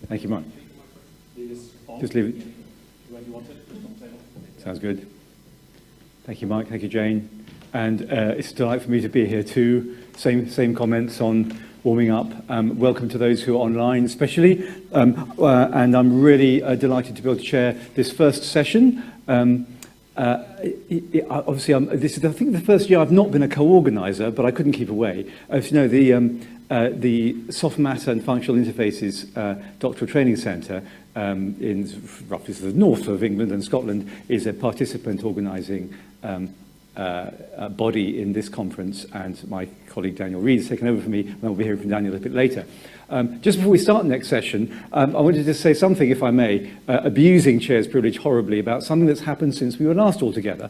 Thank you, Mark. Just leave it. Sounds good. Thank you, Mike. Thank you, Jane. And it's a delight for me to be here too. Same comments on warming up. Welcome to those who are online, especially. And I'm really delighted to be able to chair this first session. Obviously, this is, I think, the first year I've not been a co-organizer, but I couldn't keep away. As you know, the Soft Matter and Functional Interfaces Doctoral Training Centre in roughly the north of England and Scotland is a participant organising body in this conference, and my colleague Daniel Reed has taken over for me, and I'll be hearing from Daniel a little bit later. Just before we start the next session, I wanted to say something, if I may, abusing chair's privilege horribly, about something that's happened since we were last all together,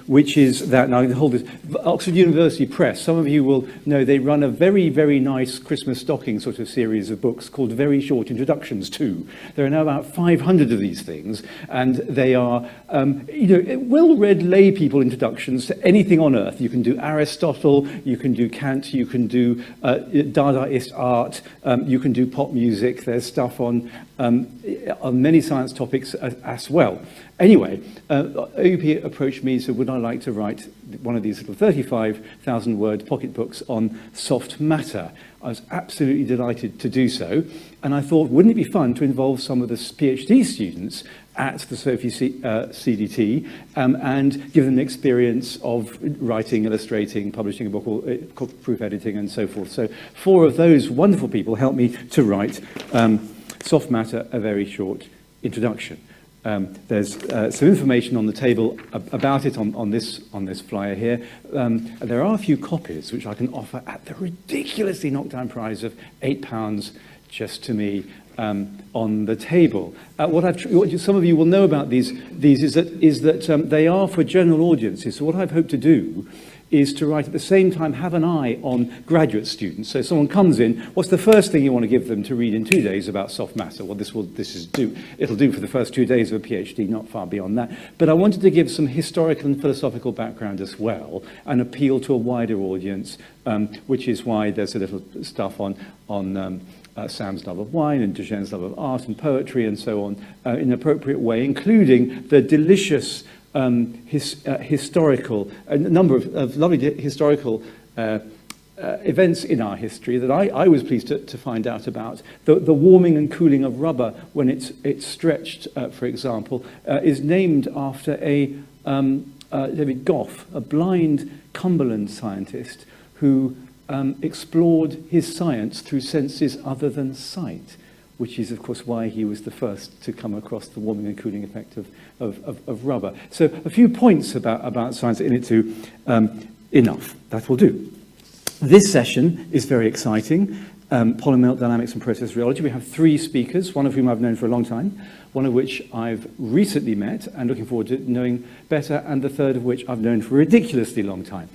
which is that, now hold this, Oxford University Press, some of you will know they run a very, very nice Christmas stocking sort of series of books called Very Short Introductions To. There are now about 500 of these things, and they are, well-read lay people introductions to anything on earth. You can do Aristotle, you can do Kant, you can do Dadaist art, you can do pop music. There's stuff on many science topics as well. Anyway, OUP approached me and said, would I like to write one of these little 35,000-word pocket books on soft matter? I was absolutely delighted to do so. And I thought, wouldn't it be fun to involve some of the PhD students at the Sophie CDT and give them the experience of writing, illustrating, publishing a book, or proof editing, and so forth. So 4 of those wonderful people helped me to write Soft Matter, a very short introduction. There's some information on the table about it on this flyer here. There are a few copies which I can offer at the ridiculously knockdown price of £8 just to me on the table. What some of you will know about these is that they are for general audiences. So what I've hoped to do is to write at the same time have an eye on graduate students. So someone comes in, what's the first thing you want to give them to read in 2 days about soft matter? Well, it'll do for the first 2 days of a PhD, not far beyond that. But I wanted to give some historical and philosophical background as well, and appeal to a wider audience, which is why there's a little stuff on Sam's love of wine and Duchenne's love of art and poetry and so on in an appropriate way, including the delicious historical, a number of lovely historical events in our history that I was pleased to find out about. The warming and cooling of rubber when it's stretched, for example, is named after David Goff, a blind Cumberland scientist who explored his science through senses other than sight, which is, of course, why he was the first to come across the warming and cooling effect of rubber. So a few points about science in it too. Enough. That will do. This session is very exciting. Polymer dynamics and process rheology. We have 3 speakers, one of whom I've known for a long time, one of which I've recently met and looking forward to knowing better, and the third of which I've known for a ridiculously long time.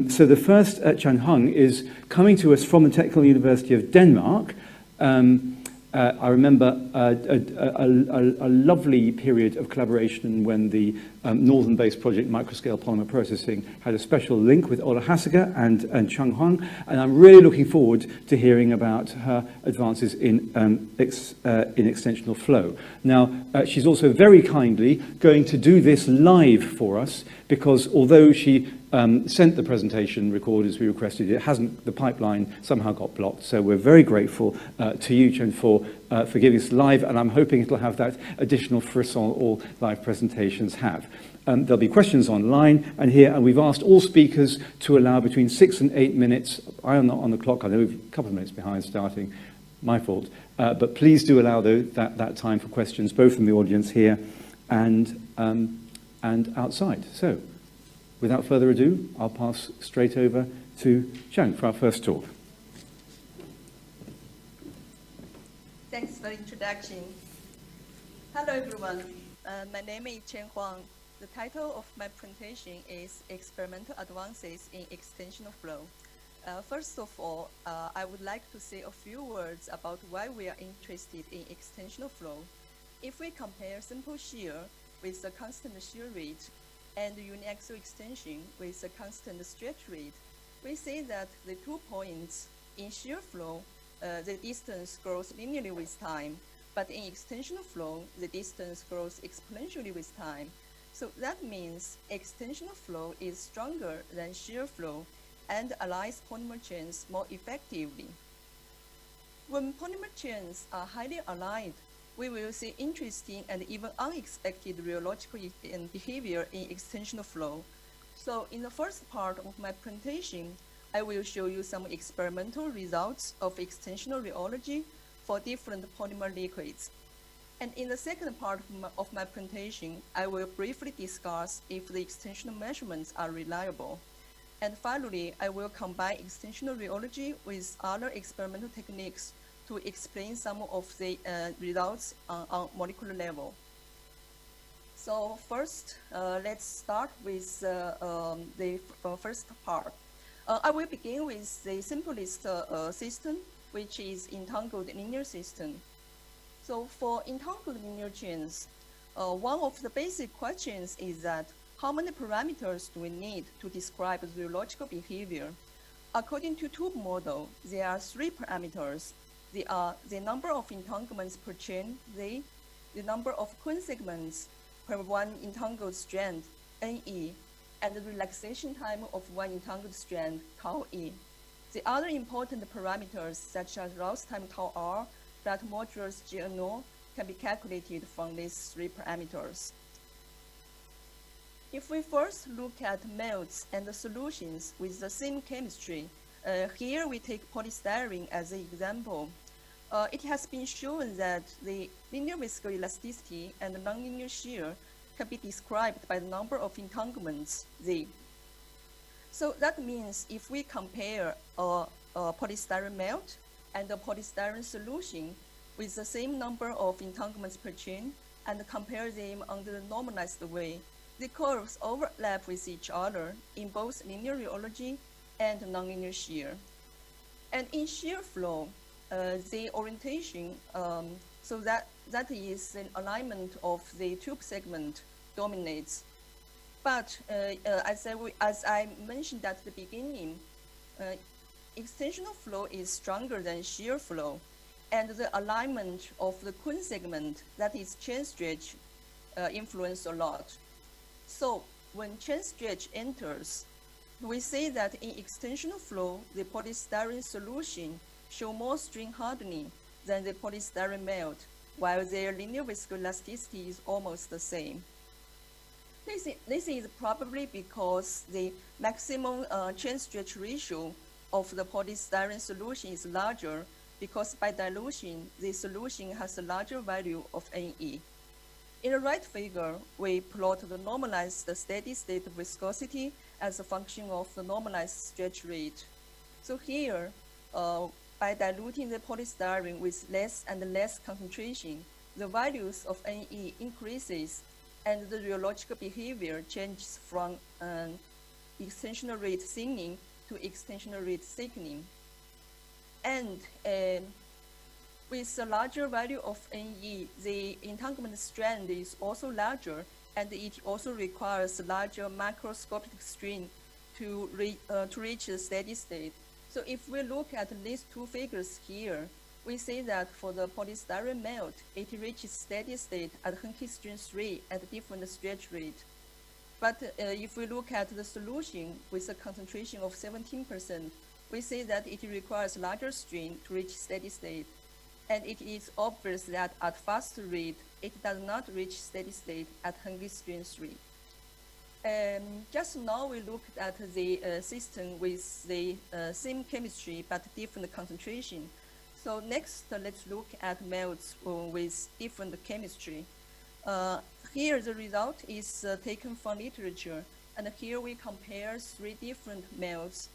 So the first, Chang Hung, is coming to us from the Technical University of Denmark. I remember a lovely period of collaboration when the northern-based project Microscale Polymer Processing had a special link with Ola Hassiger and Chang Hung, and I'm really looking forward to hearing about her advances in extensional flow. Now, she's also very kindly going to do this live for us, because although she sent the presentation recorded as we requested, the pipeline somehow got blocked. So we're very grateful to you, Chen, for giving us live, and I'm hoping it'll have that additional frisson all live presentations have. There'll be questions online and here, and we've asked all speakers to allow between 6 and 8 minutes. I am not on the clock. I know we're a couple of minutes behind starting. My fault. But please do allow that time for questions, both from the audience here and outside. So, without further ado, I'll pass straight over to Chang for our first talk. Thanks for the introduction. Hello, everyone. My name is Chen Huang. The title of my presentation is Experimental Advances in Extensional Flow. First of all, I would like to say a few words about why we are interested in extensional flow. If we compare simple shear with a constant shear rate and uniaxial extension with a constant stretch rate, we see that the 2 points in shear flow the distance grows linearly with time, but in extensional flow, the distance grows exponentially with time. So that means extensional flow is stronger than shear flow and aligns polymer chains more effectively. When polymer chains are highly aligned, we will see interesting and even unexpected rheological behavior in extensional flow. So in the first part of my presentation, I will show you some experimental results of extensional rheology for different polymer liquids. And in the second part of my presentation, I will briefly discuss if the extensional measurements are reliable. And finally, I will combine extensional rheology with other experimental techniques to explain some of the results on molecular level. So first, let's start with the first part. I will begin with the simplest system, which is entangled linear system. So for entangled linear chains, one of the basic questions is that how many parameters do we need to describe the rheological behavior? According to tube model, there are 3 parameters. They are the number of entanglements per chain, the number of cone segments per one entangled strand, Ne, and the relaxation time of one entangled strand, tau E. The other important parameters, such as Rouse time tau R, flat modulus GNO, can be calculated from these 3 parameters. If we first look at melts and the solutions with the same chemistry, here we take polystyrene as an example. It has been shown that the linear viscoelasticity and the nonlinear shear can be described by the number of entanglements, Z. So that means if we compare a polystyrene melt and a polystyrene solution with the same number of entanglements per chain and compare them under the normalized way, the curves overlap with each other in both linear rheology and nonlinear shear. And in shear flow, the orientation, so that is an alignment of the tube segment dominates. But as I mentioned at the beginning, extensional flow is stronger than shear flow, and the alignment of the cone segment, that is chain stretch, influence a lot. So when chain stretch enters, we say that in extensional flow, the polystyrene solution show more strain hardening than the polystyrene melt, while their linear viscoelasticity is almost the same. This is probably because the maximum chain stretch ratio of the polystyrene solution is larger, because by dilution, the solution has a larger value of Ne. In the right figure, we plot the normalized steady state viscosity as a function of the normalized stretch rate. So here, by diluting the polystyrene with less and less concentration, the values of Ne increases and the rheological behavior changes from extensional rate thinning to extensional rate thickening. And with a larger value of Ne, the entanglement strand is also larger, and it also requires larger macroscopic strain to reach a steady state. So if we look at these 2 figures here, we see that for the polystyrene melt, it reaches steady state at Henke strain 3 at a different stretch rate. But if we look at the solution with a concentration of 17%, we see that it requires larger strain to reach steady state. And it is obvious that at faster rate, it does not reach steady state at Henke strain 3. Just now we looked at the system with the same chemistry but different concentration. So next, let's look at melts with different chemistry. Here the result is taken from literature, and here we compare 3 different melts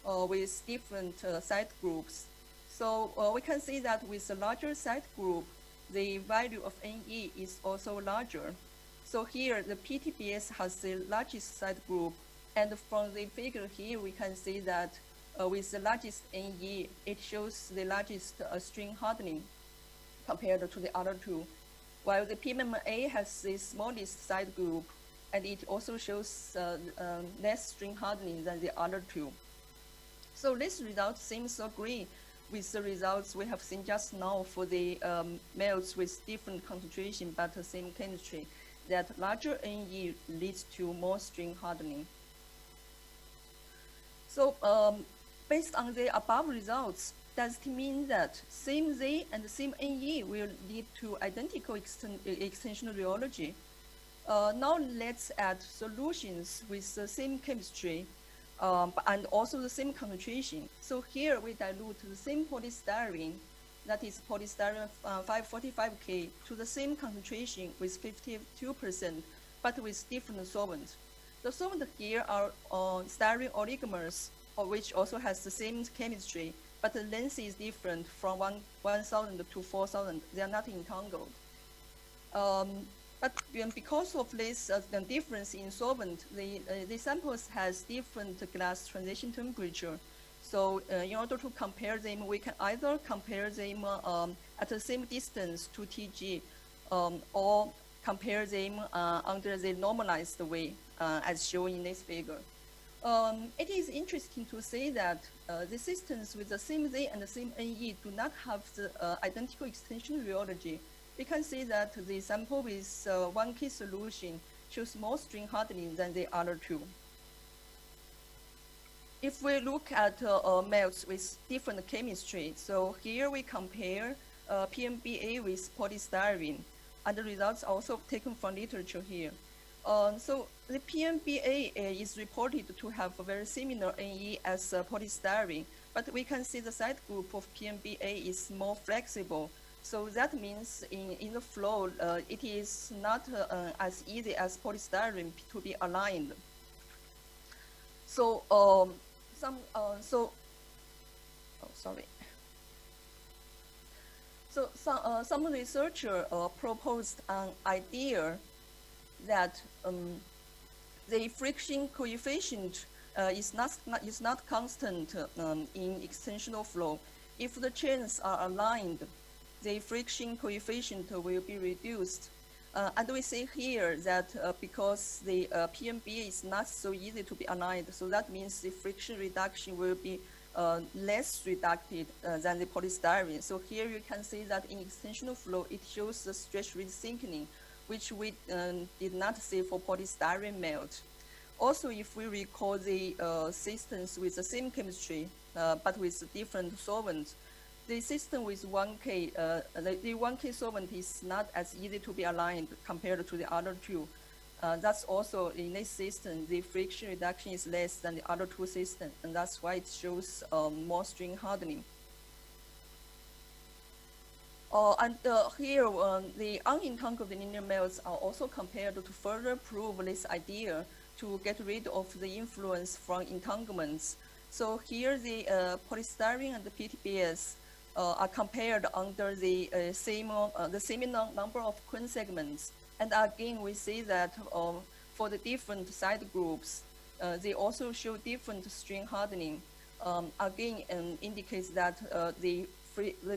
with different site groups. So we can see that with a larger site group, the value of Ne is also larger. So here the PTBS has the largest site group, and from the figure here we can see that with the largest Ne, it shows the largest strain hardening compared to the other 2, while the PMMA has the smallest side group, and it also shows less strain hardening than the other 2. So this result seems to agree with the results we have seen just now for the melts with different concentration but the same chemistry, that larger NE leads to more string hardening. So based on the above results, does it mean that same Z and same NE will lead to identical extensional rheology? Now let's add solutions with the same chemistry and also the same concentration. So here we dilute the same polystyrene, that is polystyrene 545K, to the same concentration with 52%, but with different solvents. The solvent here are styrene oligomers, which also has the same chemistry, but the length is different from 1,000 to 4,000. They are not entangled. But because of this difference in solvent, the samples has different glass transition temperature. So in order to compare them, we can either compare them at the same distance to TG, or compare them under the normalized way, as shown in this figure. It is interesting to say that the systems with the same Z and the same NE do not have the identical extension rheology. We can see that the sample with 1K solution shows more string hardening than the other two. If we look at melts with different chemistry, so here we compare PMBA with polystyrene, and the results are also taken from literature here. So the PMBA is reported to have a very similar NE as polystyrene, but we can see the side group of PMBA is more flexible. So that means in the flow, it is not as easy as polystyrene to be aligned. So some researcher proposed an idea that the friction coefficient is not constant in extensional flow. If the chains are aligned, the friction coefficient will be reduced. And we see here that because the PMBA is not so easy to be aligned, so that means the friction reduction will be less reduced than the polystyrene. So here you can see that in extensional flow, it shows the stretch rate thickening, which we did not see for polystyrene melt. Also, if we recall the systems with the same chemistry, but with different solvents, the system with 1K, the 1K solvent is not as easy to be aligned compared to the other two. That's also in this system, the friction reduction is less than the other two systems, and that's why it shows more string hardening. Here, the unentangled linear melts are also compared to further prove this idea to get rid of the influence from entanglements. So here, the polystyrene and the PTBS are compared under the same number of Quinn segments. And again, we see that for the different side groups, they also show different string hardening. Again, indicates that the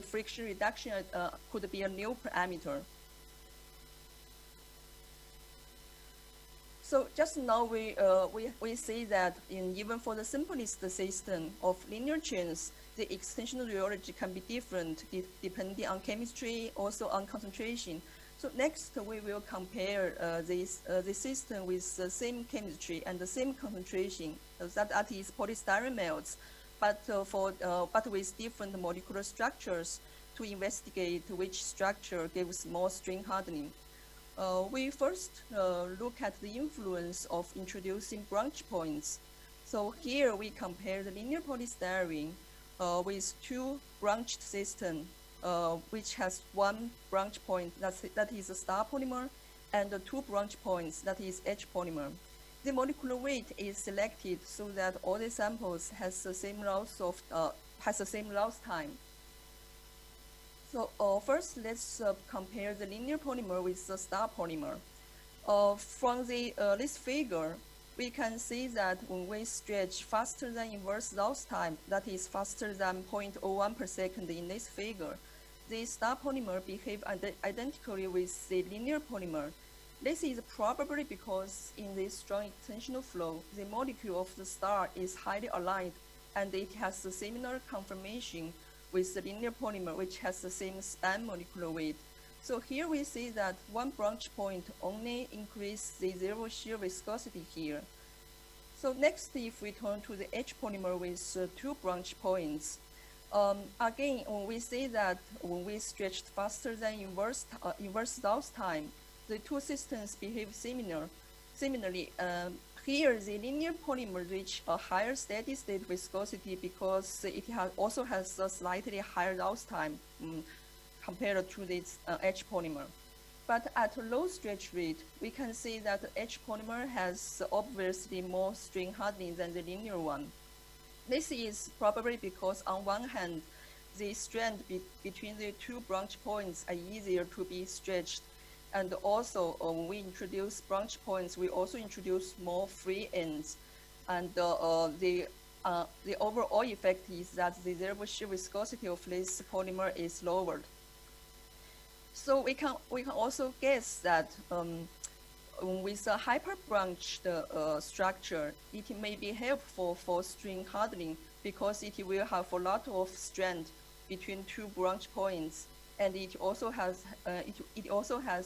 friction reduction could be a new parameter. So just now we see that even for the simplest system of linear chains, the extensional rheology can be different depending on chemistry, also on concentration. So next we will compare the system with the same chemistry and the same concentration. So that is polystyrene melts, but with different molecular structures to investigate which structure gives more string hardening. We first look at the influence of introducing branch points. So here we compare the linear polystyrene with two branched system, which has one branch point that is a star polymer, and two branch points that is H polymer. The molecular weight is selected so that all the samples has the same loss time. So first, let's compare the linear polymer with the star polymer. From this figure, we can see that when we stretch faster than inverse loss time, that is faster than 0.01 per second in this figure, the star polymer behave identically with the linear polymer. This is probably because in this strong extensional flow, the molecule of the star is highly aligned and it has a similar conformation with the linear polymer, which has the same span molecular weight. So here we see that one branch point only increases the zero shear viscosity here. So next, if we turn to the H polymer with two branch points, again, when we say that when we stretched faster than inverse Dawes time, the two systems behave similarly. Here, the linear polymer reach a higher steady state viscosity because it also has a slightly higher Dawes time compared to this H polymer. But at a low stretch rate, we can see that the H polymer has obviously more strain hardening than the linear one. This is probably because on one hand, the strand between the two branch points are easier to be stretched. And also, when we introduce branch points, we also introduce more free ends. And the overall effect is that the zero shear viscosity of this polymer is lowered. So we can also guess that with a hyperbranched structure, it may be helpful for strain hardening because it will have a lot of strand between two branch points, and it also has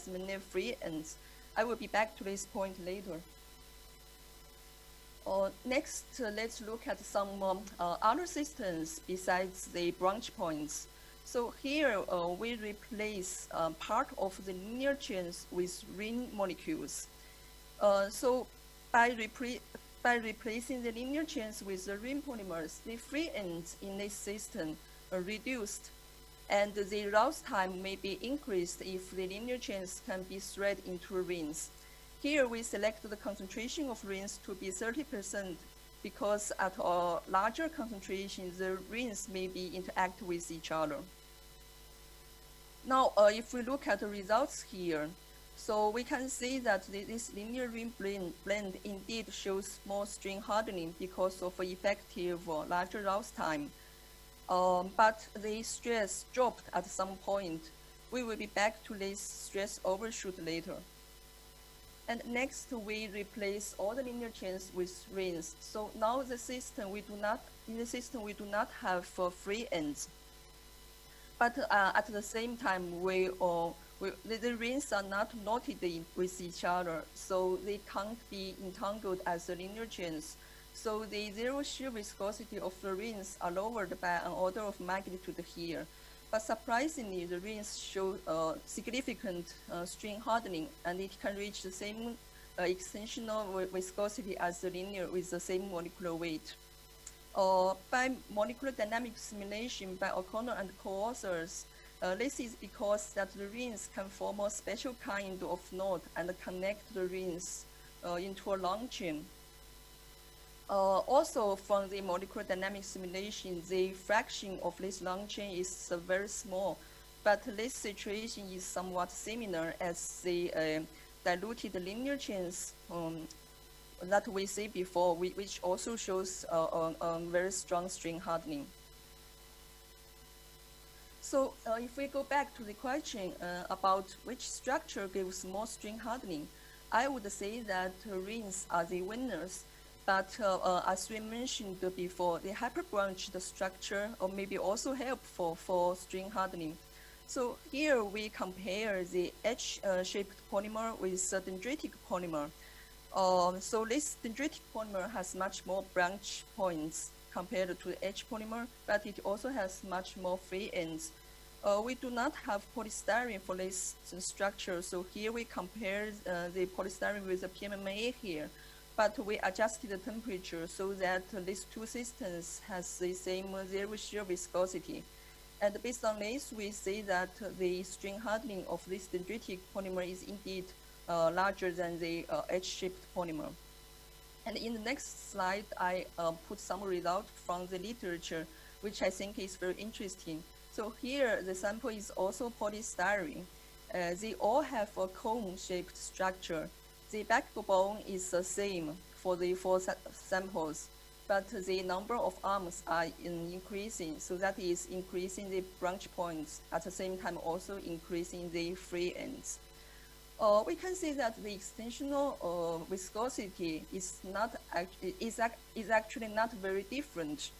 many free ends. I will be back to this point later. Next, let's look at some other systems besides the branch points. So here we replace part of the linear chains with ring molecules. So by replacing the linear chains with the ring polymers, the free ends in this system are reduced, and the Dawes time may be increased if the linear chains can be threaded into rings. Here we select the concentration of rings to be 30% because at a larger concentration, the rings may be interact with each other. Now, if we look at the results here, so we can see that this linear ring blend indeed shows more strain hardening because of effective larger Dawes time. But the stress dropped at some point. We will be back to this stress overshoot later. And next, we replace all the linear chains with rings. So now in the system we do not have free ends. But at the same time, the rings are not knotted with each other, so they can't be entangled as the linear chains. So the zero shear viscosity of the rings are lowered by an order of magnitude here. But surprisingly, the rings show significant strain hardening, and it can reach the same extensional viscosity as the linear with the same molecular weight. By molecular dynamic simulation by O'Connor and co-authors, this is because that the rings can form a special kind of knot and connect the rings into a long chain. Also, from the molecular dynamic simulation, the fraction of this long chain is very small, but this situation is somewhat similar as the diluted linear chains that we see before, which also shows a very strong strain hardening. So if we go back to the question about which structure gives more strain hardening, I would say that rings are the winners. But as we mentioned before, the hyperbranched structure may be also helpful for strain hardening. So here we compare the H-shaped polymer with the dendritic polymer. So this dendritic polymer has much more branch points compared to the H polymer, but it also has much more free ends. We do not have polystyrene for this structure, so here we compare the polystyrene with the PMMA here. But we adjusted the temperature so that these two systems has the same zero shear viscosity. And based on this, we see that the strain hardening of this dendritic polymer is indeed larger than the H-shaped polymer. And in the next slide, I put some results from the literature, which I think is very interesting. So here, the sample is also polystyrene. They all have a cone-shaped structure. The backbone is the same for the four samples, but the number of arms are increasing, so that is increasing the branch points, at the same time also increasing the free ends. We can see that the extensional viscosity is actually not very different,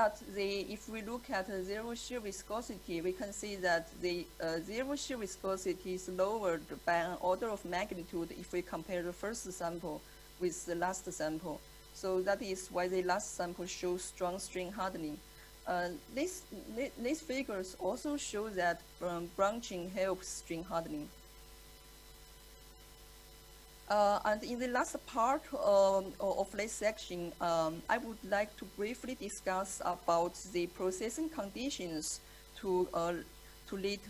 but if we look at zero shear viscosity, we can see that the zero shear viscosity is lowered by an order of magnitude if we compare the first sample with the last sample. So that is why the last sample shows strong strain hardening. These figures also show that branching helps strain hardening. And in the last part of this section, I would like to briefly discuss about the processing conditions to lead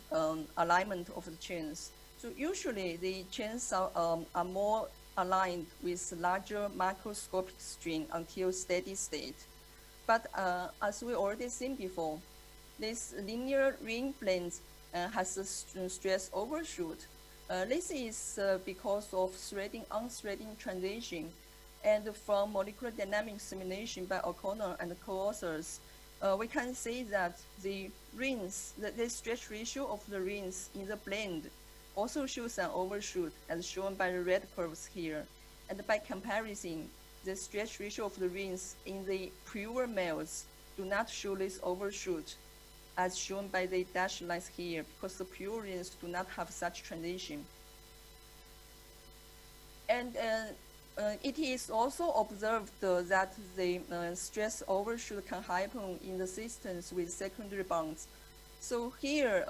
alignment of the chains. So usually the chains are more aligned with larger macroscopic strain until steady state. But as we already seen before, this linear ring blend has a stress overshoot. This is because of threading-unthreading transition, and from molecular dynamics simulation by O'Connor and co-authors, we can see that the rings, the stretch ratio of the rings in the blend also shows an overshoot, as shown by the red curves here. And by comparison, the stretch ratio of the rings in the pure males do not show this overshoot, as shown by the dashed lines here, because the pure rings do not have such transition. And it is also observed that the stress overshoot can happen in the systems with secondary bonds. So here,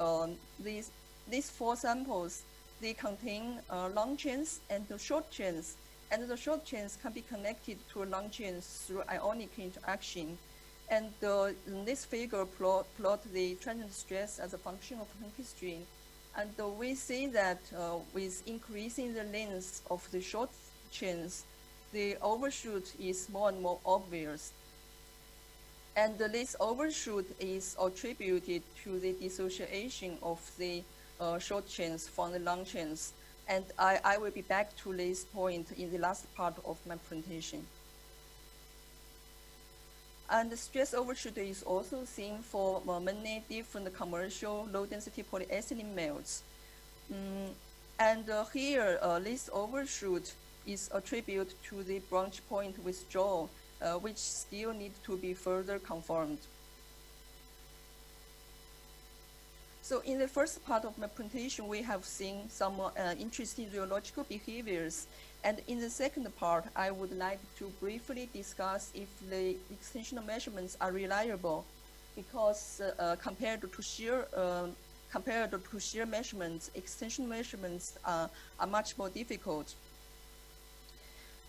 these four samples, they contain long chains and the short chains, and the short chains can be connected to long chains through ionic interaction. And this figure plot the transient stress as a function of Henke strain. And we see that with increasing the length of the short chains, the overshoot is more and more obvious. And this overshoot is attributed to the dissociation of the short chains from the long chains. And I will be back to this point in the last part of my presentation. And the stress overshoot is also seen for many different commercial low-density polyethylene melts. And here, this overshoot is attributed to the branch point withdrawal, which still need to be further confirmed. So in the first part of my presentation, we have seen some interesting rheological behaviors. And in the second part, I would like to briefly discuss if the extensional measurements are reliable, because compared to shear measurements, extension measurements are much more difficult.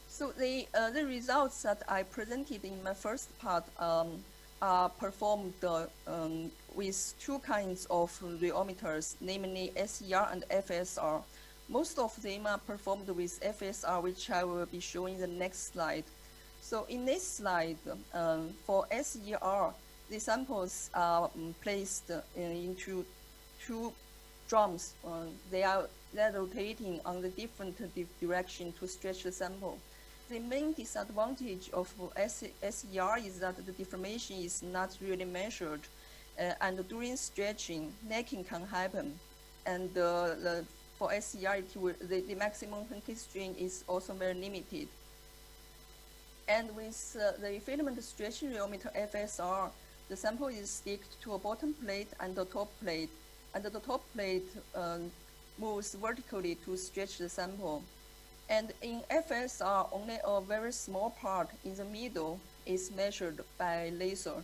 So the results that I presented in my first part are performed with two kinds of rheometers, namely SER and FSR. Most of them are performed with FSR, which I will be showing in the next slide. So in this slide, for SER, the samples are placed into two drums. They are rotating on the different direction to stretch the sample. The main disadvantage of SER is that the deformation is not really measured, and during stretching, necking can happen. And for SER, the maximum Henke strain is also very limited. And with the filament stretching rheometer FSR, the sample is sticked to a bottom plate and a top plate, and the top plate moves vertically to stretch the sample. And in FSR, only a very small part in the middle is measured by laser.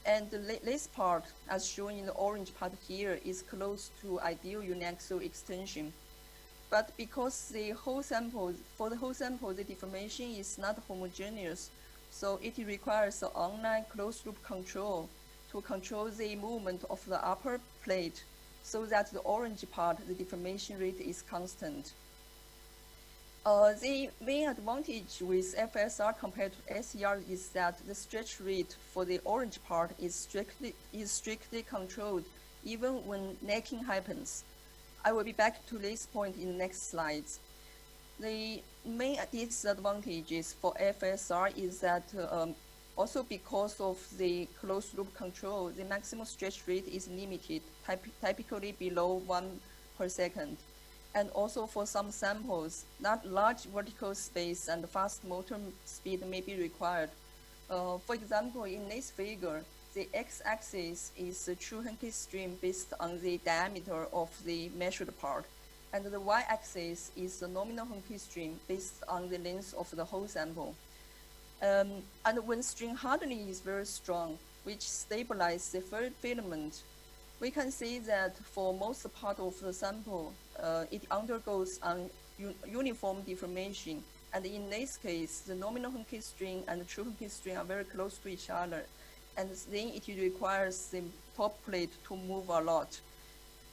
And this part, as shown in the orange part here, is close to ideal uniaxial extension. But because for the whole sample, the deformation is not homogeneous, so it requires an online closed-loop control to control the movement of the upper plate, so that the orange part, the deformation rate is constant. The main advantage with FSR compared to SER is that the stretch rate for the orange part is strictly controlled, even when necking happens. I will be back to this point in the next slides. The main disadvantages for FSR is that also because of the closed loop control, the maximum stretch rate is limited, typically below 1 per second. And also for some samples, not large vertical space and fast motor speed may be required. For example, in this figure, the x-axis is the true Henke stream based on the diameter of the measured part, and the y-axis is the nominal Henke stream based on the length of the whole sample. And when string hardening is very strong, which stabilizes the filament, we can see that for most part of the sample, it undergoes uniform deformation. And in this case, the nominal Henke string and the true Henke string are very close to each other. And then it requires the top plate to move a lot.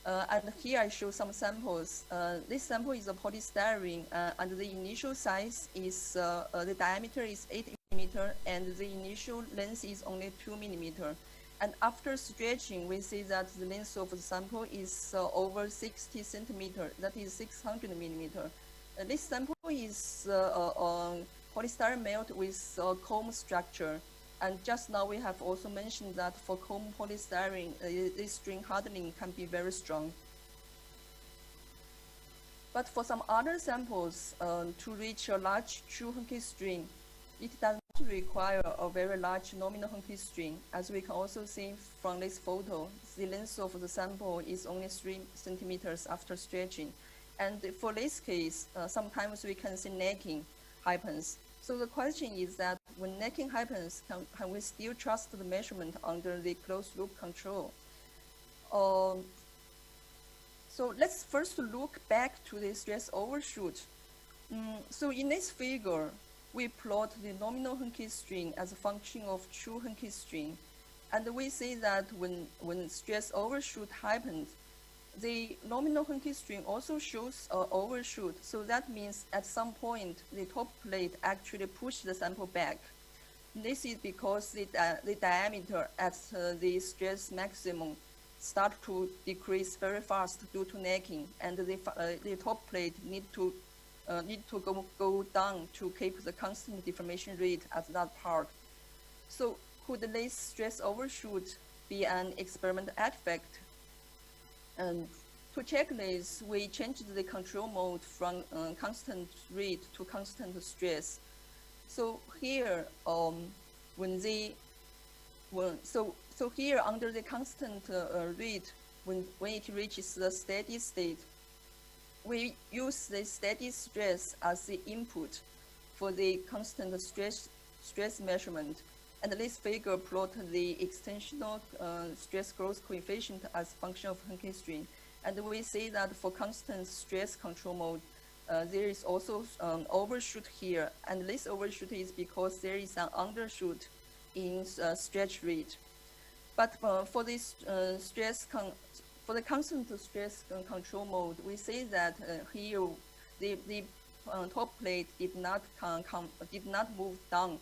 And here I show some samples. This sample is a polystyrene, and the initial size is, the diameter is 8 millimeter, and the initial length is only 2 millimeter. And after stretching, we see that the length of the sample is over 60 centimeter, that is 600 millimeter. This sample is polystyrene melt with comb structure. And just now we have also mentioned that for comb polystyrene, this string hardening can be very strong. But for some other samples, to reach a large true Henke string, it does not require a very large nominal Henke string. As we can also see from this photo, the length of the sample is only 3 centimeters after stretching. And for this case, sometimes we can see necking happens. So the question is that when necking happens, can we still trust the measurement under the closed loop control? So let's first look back to the stress overshoot. So in this figure, we plot the nominal Henke string as a function of true Henke string. And we see that when stress overshoot happens, the nominal Henke string also shows overshoot. So that means at some point, the top plate actually pushed the sample back. This is because the diameter at the stress maximum start to decrease very fast due to necking, and the top plate need to go down to keep the constant deformation rate at that part. So could this stress overshoot be an experimental artifact? And to check this, we changed the control mode from constant rate to constant stress. So here, so here under the constant rate, when it reaches the steady state, we use the steady stress as the input for the constant stress measurement. And this figure plot the extensional stress growth coefficient as function of Henke string. And we see that for constant stress control mode, there is also overshoot here. And this overshoot is because there is an undershoot in stretch rate. But for this for the constant stress control mode, we see that here the top plate did not move down.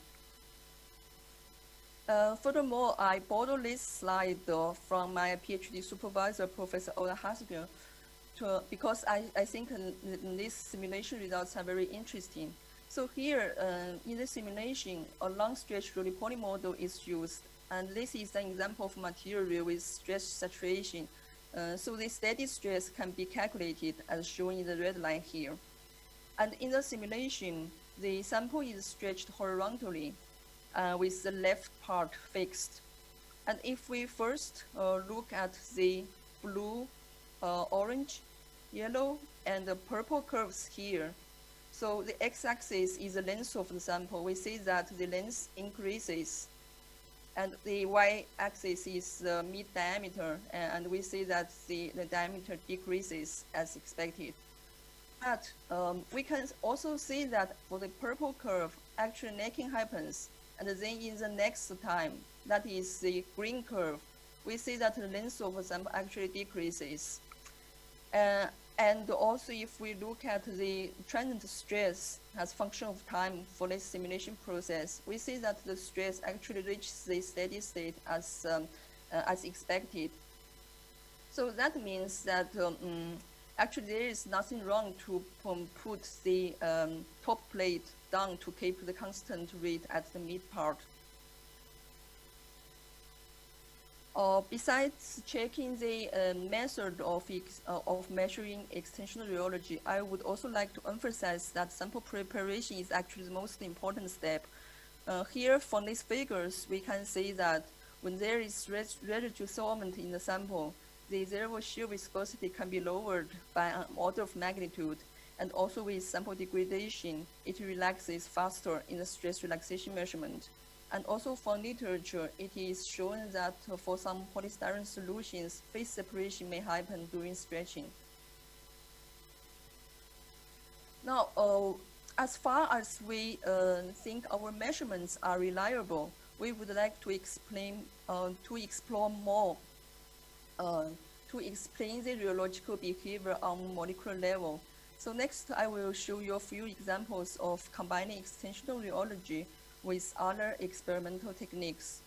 Furthermore, I borrowed this slide from my PhD supervisor, Professor Ola Hasbjørn, because I think these simulation results are very interesting. So here, in the simulation, a long stretch poly model is used, and this is an example of material with stress saturation. So the steady stress can be calculated as shown in the red line here. And in the simulation, the sample is stretched horizontally with the left part fixed. And if we first look at the blue, orange, yellow, and the purple curves here, so the x-axis is the length of the sample. We see that the length increases, and the y-axis is the mid-diameter, and we see that the diameter decreases as expected. But we can also see that for the purple curve, actually necking happens, and then in the next time, that is the green curve, we see that the length of the sample actually decreases. And also, if we look at the transient stress as function of time for this simulation process, we see that the stress actually reaches the steady state as expected. So that means that actually there is nothing wrong to put the top plate down to keep the constant rate at the mid part. Besides checking the method of measuring extensional rheology, I would also like to emphasize that sample preparation is actually the most important step Here from these figures, we can see that when there is residue solvent in the sample, the zero shear viscosity can be lowered by an order of magnitude, and also with sample degradation, it relaxes faster in the stress relaxation measurement. And also from literature, it is shown that for some polystyrene solutions, phase separation may happen during stretching. Now, as far as we think our measurements are reliable, we would like to explore more, to explain the rheological behavior on molecular level. So next, I will show you a few examples of combining extensional rheology with other experimental techniques.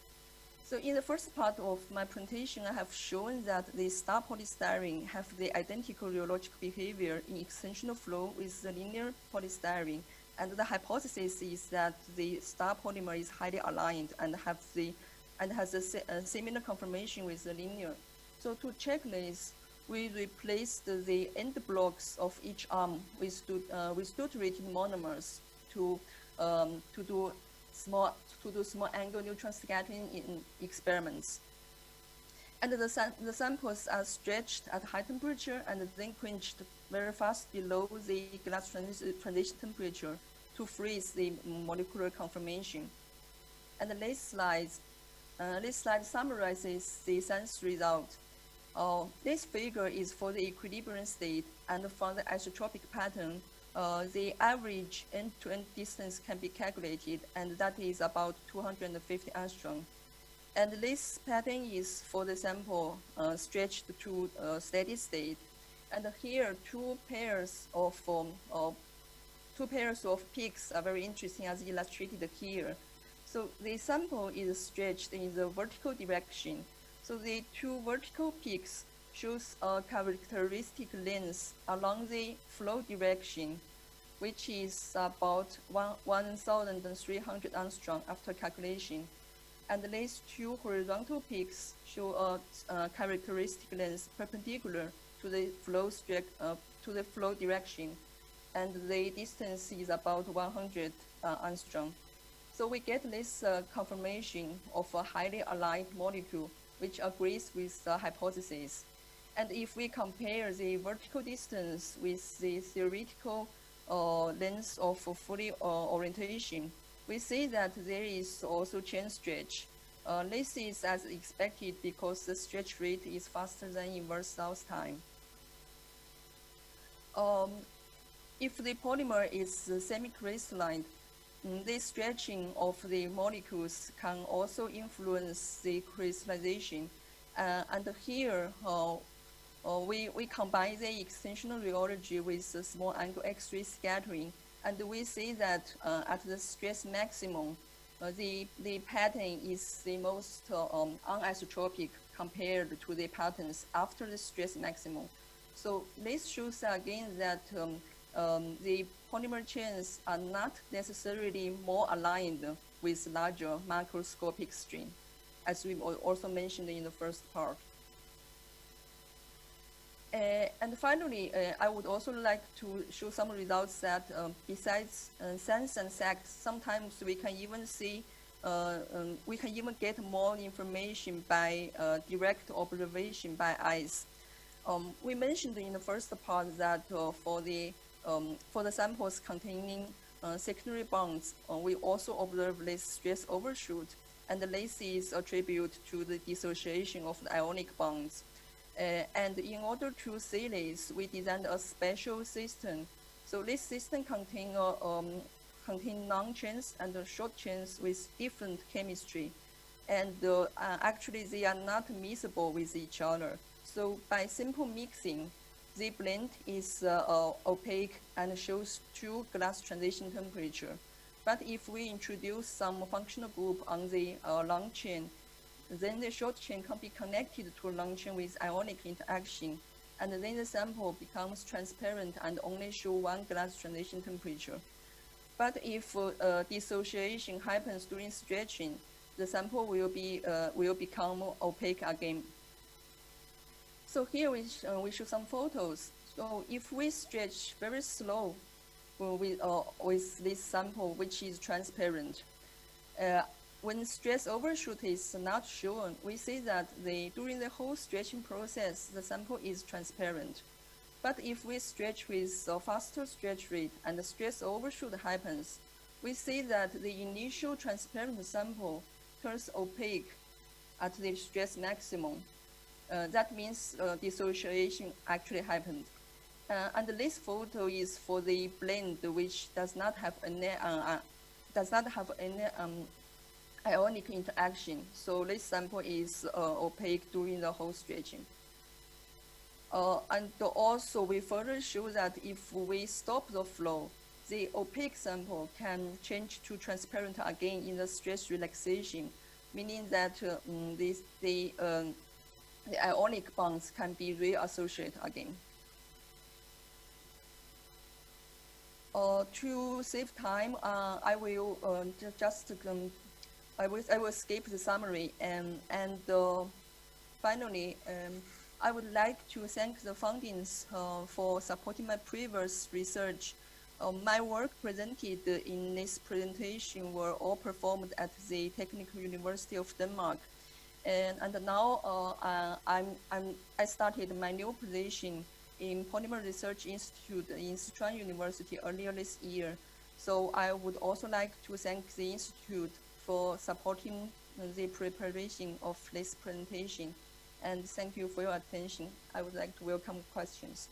So in the first part of my presentation, I have shown that the star polystyrene have the identical rheological behavior in extensional flow with the linear polystyrene. And the hypothesis is that the star polymer is highly aligned and has a similar conformation with the linear. So to check this, we replaced the end blocks of each arm with deuterated monomers to do small angle neutron scattering in experiments. And the samples are stretched at high temperature and then quenched very fast below the glass transition temperature to freeze the molecular conformation. And this slide summarizes the sense result. This figure is for the equilibrium state, and from the isotropic pattern, the average end-to-end distance can be calculated, and that is about 250 angstrom. And this pattern is for the sample stretched to steady state. And here, two pairs of peaks are very interesting, as illustrated here. So the sample is stretched in the vertical direction. So the two vertical peaks shows a characteristic length along the flow direction, which is about 1,300 angstrom after calculation. And these two horizontal peaks show a characteristic length perpendicular to the flow direction, and the distance is about 100 angstrom. So we get this confirmation of a highly aligned molecule, which agrees with the hypothesis. And if we compare the vertical distance with the theoretical length of Fourier orientation, we see that there is also chain stretch. This is as expected because the stretch rate is faster than inverse South time. If the polymer is semi-crystalline, the stretching of the molecules can also influence the crystallization. And here, we combine the extensional rheology with the small angle X-ray scattering, and we see that at the stress maximum, the pattern is the most anisotropic compared to the patterns after the stress maximum. So this shows again that the polymer chains are not necessarily more aligned with larger macroscopic strain, as we also mentioned in the first part. And finally, I would also like to show some results that besides sense and SAC, sometimes we can even see, we can even get more information by direct observation by eyes. We mentioned in the first part that for the samples containing secondary bonds, we also observe this stress overshoot, and this is attributed to the dissociation of the ionic bonds. And in order to see this, we designed a special system. So this system contains long chains and short chains with different chemistry. And actually, they are not miscible with each other. So by simple mixing, the blend is opaque and shows true glass transition temperature. But if we introduce some functional group on the long chain, then the short chain can be connected to a long chain with ionic interaction, and then the sample becomes transparent and only show one glass transition temperature. But if dissociation happens during stretching, the sample will become opaque again. So here we show some photos. So if we stretch very slow with this sample, which is transparent, when stress overshoot is not shown, we see that during the whole stretching process, the sample is transparent. But if we stretch with a faster stretch rate and the stress overshoot happens, we see that the initial transparent sample turns opaque at the stress maximum. That means dissociation actually happened. And this photo is for the blend, which does not have any ionic interaction. So this sample is opaque during the whole stretching. And also we further show that if we stop the flow, the opaque sample can change to transparent again in the stress relaxation, meaning that the ionic bonds can be reassociated again. To save time, I will I will skip the summary and finally, I would like to thank the fundings for supporting my previous research. My work presented in this presentation were all performed at the Technical University of Denmark. And now I started my new position in Polymer Research Institute in Sichuan University earlier this year. So I would also like to thank the Institute for supporting the preparation of this presentation. And thank you for your attention. I would like to welcome questions.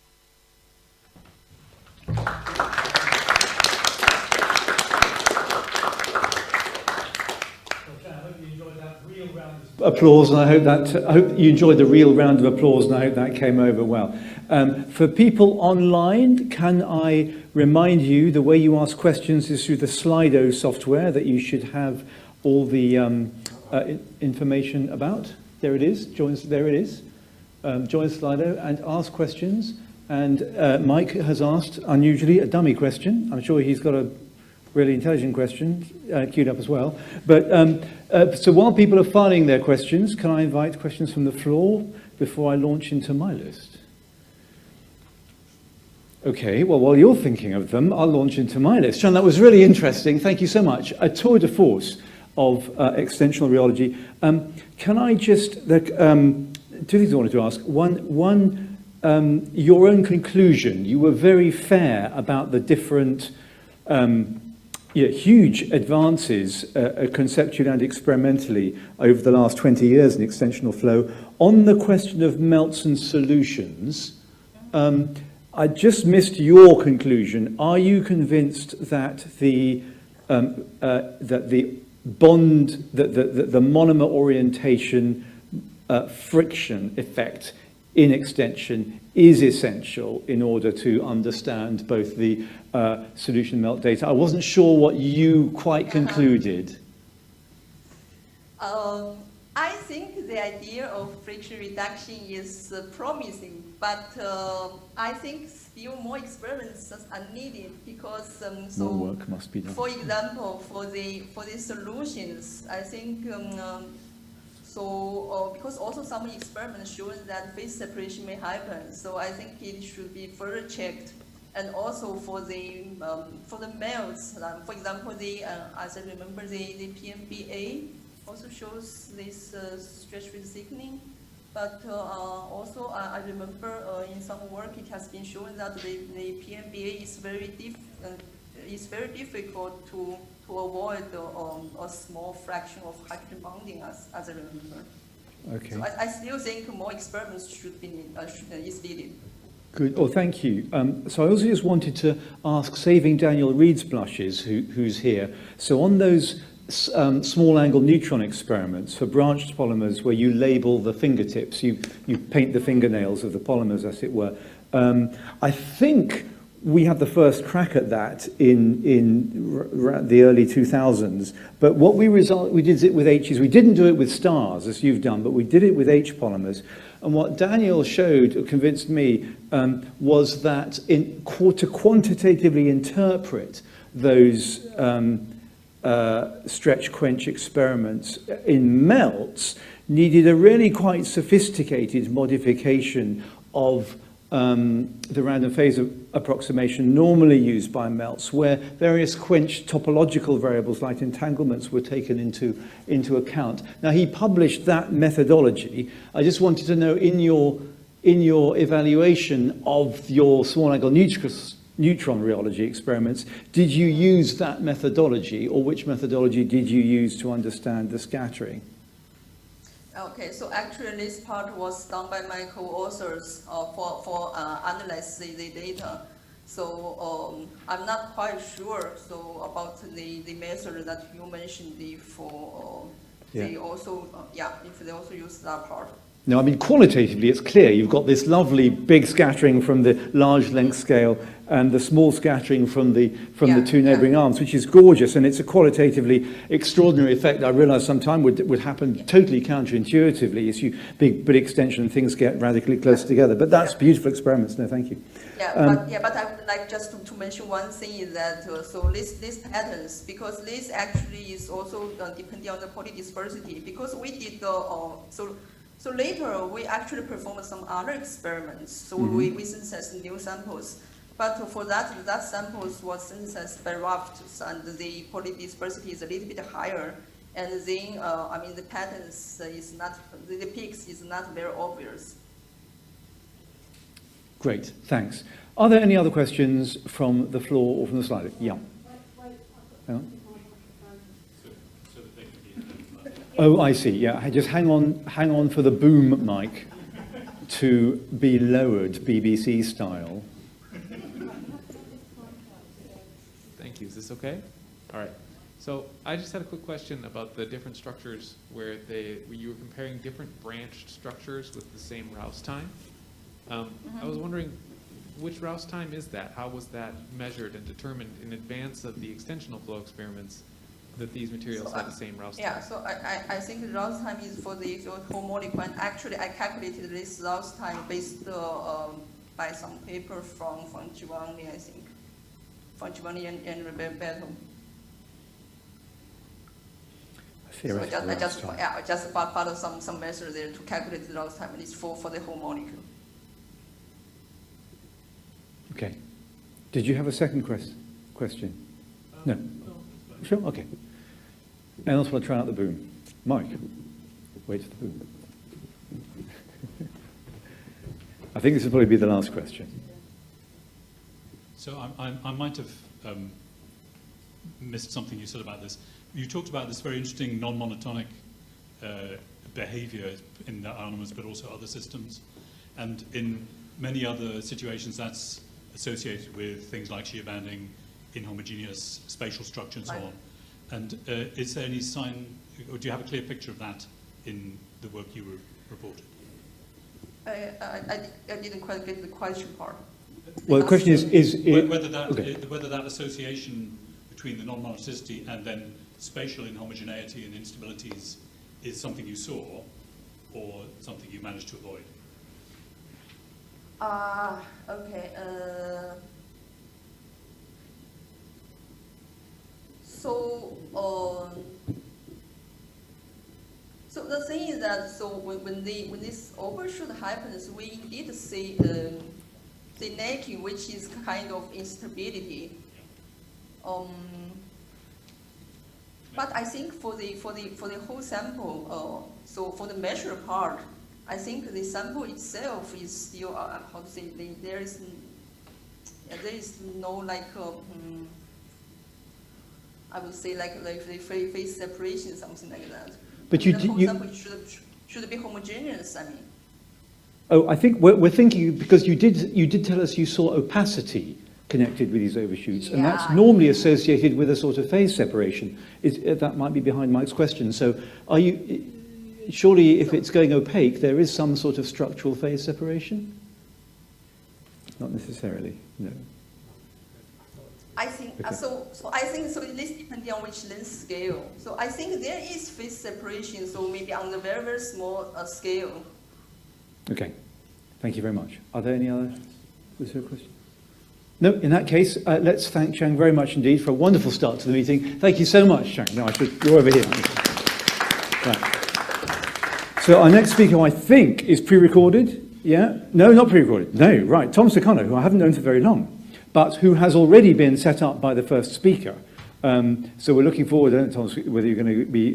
Applause, and I hope you enjoyed the real round of applause, and I hope that came over well. For people online, can I remind you the way you ask questions is through the Slido software that you should have all the information about. There it is. Join Slido and ask questions. And Mike has asked, unusually, a dummy question. I'm sure he's got a really intelligent question queued up as well. But so while people are filing their questions, can I invite questions from the floor before I launch into my list? Okay, well, while you're thinking of them, I'll launch into my list. John, that was really interesting. Thank you so much. A tour de force of extensional rheology. Can I just, two things I wanted to ask. One, your own conclusion. You were very fair about the different huge advances conceptually and experimentally over the last 20 years in extensional flow. On the question of melts and solutions, I just missed your conclusion. Are you convinced that the bond, the monomer orientation friction effect in extension is essential in order to understand both the solution melt data? I wasn't sure what you quite concluded. I think the idea of friction reduction is promising, but I think still more experiments are needed because more work must be done. For example, for the solutions, I think because also some experiments show that phase separation may happen, so I think it should be further checked. And also for the melts, for example, as I remember, the PMBA also shows this stretch with thickening. But also I remember in some work it has been shown that the PMBA is very difficult to avoid a small fraction of hydrogen bonding, as I remember. Okay. So I still think more experiments should be needed. Good. Oh, thank you. So I also just wanted to ask, saving Daniel Reed's blushes, who's here. So on those small angle neutron experiments for branched polymers where you label the fingertips, you paint the fingernails of the polymers, as it were. I think we had the first crack at that in the early 2000s. But what we did it with H's. We didn't do it with stars, as you've done, but we did it with H polymers. And what Daniel showed, or convinced me, was that to quantitatively interpret those stretch quench experiments in melts needed a really quite sophisticated modification of the random phase approximation normally used by MELTS, where various quench topological variables like entanglements were taken into account. Now, he published that methodology. I just wanted to know, in your evaluation of your small angle neutron rheology experiments, did you use that methodology, or which methodology did you use to understand the scattering? Okay, so actually this part was done by my co-authors for analyze the data. So I'm not quite sure about the method that you mentioned if they also if they also use that part. No, I mean, qualitatively, it's clear. You've got this lovely big scattering from the large length scale and the small scattering from the two neighbouring arms, which is gorgeous, and it's a qualitatively extraordinary effect. I realise sometime would happen totally counterintuitively as you big extension and things get radically close together. But that's beautiful experiments. No, thank you. But I would like just to mention one thing is that so these patterns, because this actually is also depending on the polydispersity, because we did so later we actually performed some other experiments. So we synthesized new samples. But for that samples was synthesized by rafts, and the polydispersity is a little bit higher. And then, I mean, the patterns is not, the peaks is not very obvious. Great, thanks. Are there any other questions from the floor or from the slide? Yeah. Oh, I see. Yeah, just hang on for the boom mic to be lowered BBC style. Thank you. Is this okay? All right. So I just had a quick question about the different structures where you were comparing different branched structures with the same Rouse time. I was wondering, which Rouse time is that? How was that measured and determined in advance of the extensional flow experiments that these materials have the same Rouse time? Yeah, so I think the Rouse time is for the whole molecule. And actually, I calculated this Rouse time based by some paper from Giovanni, I think. From Giovanni and Roberto. So I just followed some measure there to calculate the Rouse time, and it's for the whole molecule. Okay. Did you have a second question? No. Sure. Okay. Anyone else want to try out the boom? Mike, wait for the boom. I think this will probably be the last question. So I might have missed something you said about this. You talked about this very interesting non-monotonic behavior in the animals, but also other systems. And in many other situations, that's associated with things like shear banding, inhomogeneous spatial structure, and so on. And is there any sign, or do you have a clear picture of that in the work you reported? I didn't quite get the question part. Well, the question is whether that association between the non-monotonicity and then spatial inhomogeneity and instabilities is something you saw, or something you managed to avoid? Okay. So the thing is that when this overshoot happens, we indeed see the necking, which is kind of instability. But I think for the whole sample, so for the measure part, I think the sample itself is still how to say, there is no like I would say like the phase separation, something like that. But the whole sample should be homogeneous. I mean. Oh, I think we're thinking, because you did tell us you saw opacity connected with these overshoots, and that's normally associated with a sort of phase separation. That might be behind Mike's question. So are you, surely if it's going opaque, there is some sort of structural phase separation? Not necessarily, no. I think okay. So I think so. This depending on which length scale. So I think there is phase separation. So maybe on the very very small scale. Okay, thank you very much. Are there any other? Was there a question? No. In that case, let's thank Chang very much indeed for a wonderful start to the meeting. Thank you so much, Chang. No, you're over here. Right. So our next speaker, I think, is pre-recorded. Yeah, no, not pre-recorded. No, right. Tom Sakano, who I haven't known for very long, but who has already been set up by the first speaker. So we're looking forward, Tom, whether you're going to be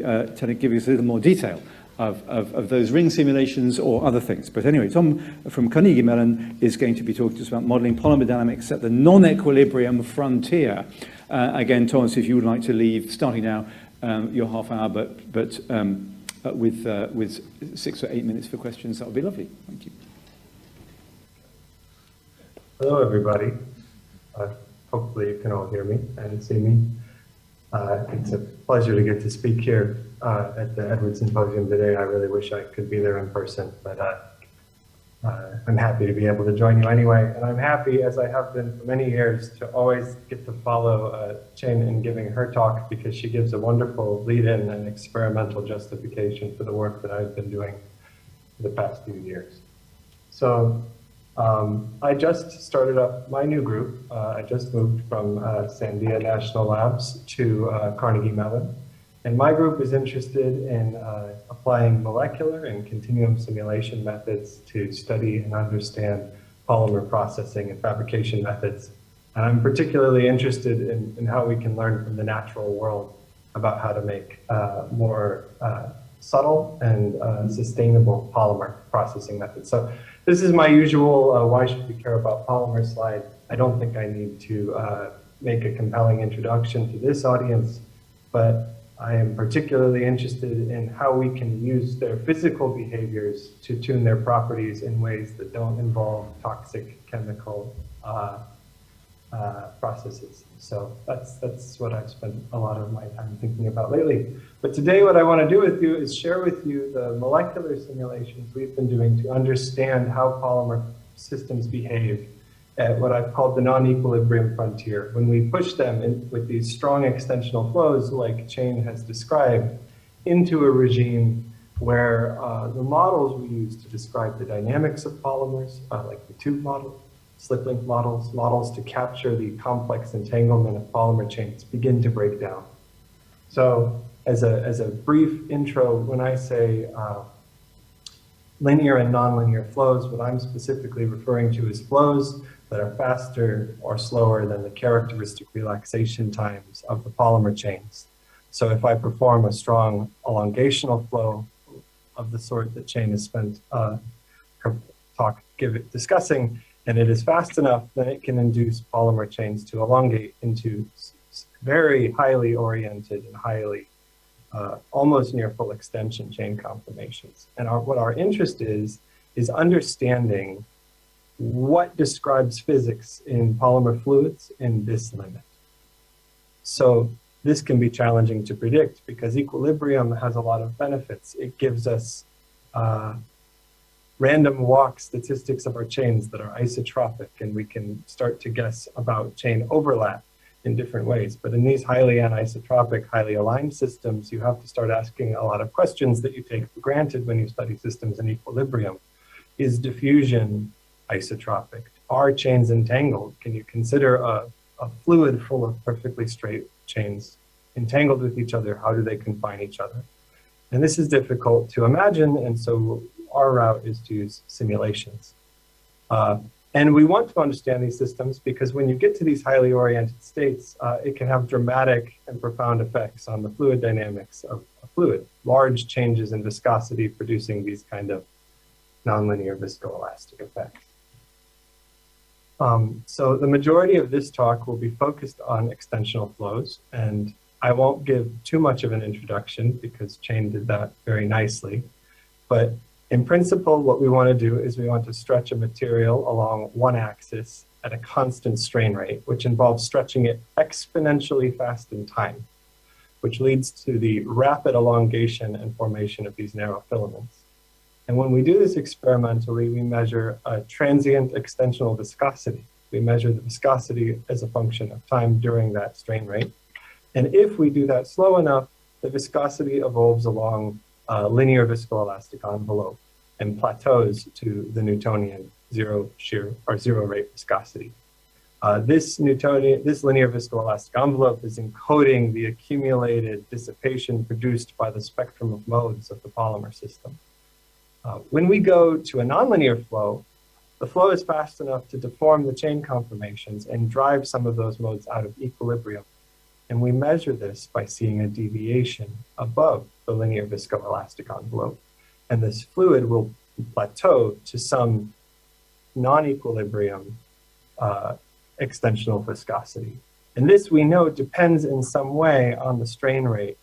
giving us a little more detail of those ring simulations or other things. But anyway, Tom from Carnegie Mellon is going to be talking to us about modeling polymer dynamics at the non-equilibrium frontier. Again, Thomas, if you would like to leave, starting now, your half hour, but with 6 or 8 minutes for questions, that would be lovely. Thank you. Hello, everybody. Hopefully you can all hear me and see me. It's a pleasure to get to speak here at the Edwards Symposium today. I really wish I could be there in person, but I'm happy to be able to join you anyway. And I'm happy, as I have been for many years, to always get to follow Chen in giving her talk, because she gives a wonderful lead-in and experimental justification for the work that I've been doing for the past few years. So I just started up my new group. I just moved from Sandia National Labs to Carnegie Mellon. And my group is interested in applying molecular and continuum simulation methods to study and understand polymer processing and fabrication methods. And I'm particularly interested in how we can learn from the natural world about how to make more subtle and sustainable polymer processing methods. So this is my usual why should we care about polymer slide. I don't think I need to make a compelling introduction to this audience, but I am particularly interested in how we can use their physical behaviors to tune their properties in ways that don't involve toxic chemical processes. So that's what I've spent a lot of my time thinking about lately. But today what I want to do with you is share with you the molecular simulations we've been doing to understand how polymer systems behave at what I've called the non-equilibrium frontier. When we push them in with these strong extensional flows, like Chane has described, into a regime where the models we use to describe the dynamics of polymers, like the tube model, slip link models, models to capture the complex entanglement of polymer chains, begin to break down. So as a brief intro, when I say linear and nonlinear flows, what I'm specifically referring to is flows that are faster or slower than the characteristic relaxation times of the polymer chains. So if I perform a strong elongational flow of the sort that Chane has spent her talk discussing, and it is fast enough, then it can induce polymer chains to elongate into very highly oriented and highly almost near full extension chain conformations. And what our interest is understanding what describes physics in polymer fluids in this limit. So this can be challenging to predict because equilibrium has a lot of benefits. It gives us random walk statistics of our chains that are isotropic, and we can start to guess about chain overlap in different ways. But in these highly anisotropic, highly aligned systems, you have to start asking a lot of questions that you take for granted when you study systems in equilibrium. Is diffusion isotropic? Are chains entangled? Can you consider a fluid full of perfectly straight chains entangled with each other? How do they confine each other? And this is difficult to imagine, and so our route is to use simulations. And we want to understand these systems because when you get to these highly oriented states, it can have dramatic and profound effects on the fluid dynamics of a fluid. Large changes in viscosity producing these kind of nonlinear viscoelastic effects. So the majority of this talk will be focused on extensional flows, and I won't give too much of an introduction because Chane did that very nicely. But in principle, what we want to do is we want to stretch a material along one axis at a constant strain rate, which involves stretching it exponentially fast in time, which leads to the rapid elongation and formation of these narrow filaments. And when we do this experimentally, we measure a transient extensional viscosity. We measure the viscosity as a function of time during that strain rate. And if we do that slow enough, the viscosity evolves along a linear viscoelastic envelope and plateaus to the Newtonian zero shear or zero rate viscosity. This linear viscoelastic envelope is encoding the accumulated dissipation produced by the spectrum of modes of the polymer system. When we go to a nonlinear flow, the flow is fast enough to deform the chain conformations and drive some of those modes out of equilibrium. And we measure this by seeing a deviation above the linear viscoelastic envelope. And this fluid will plateau to some non-equilibrium extensional viscosity. And this, we know, depends in some way on the strain rate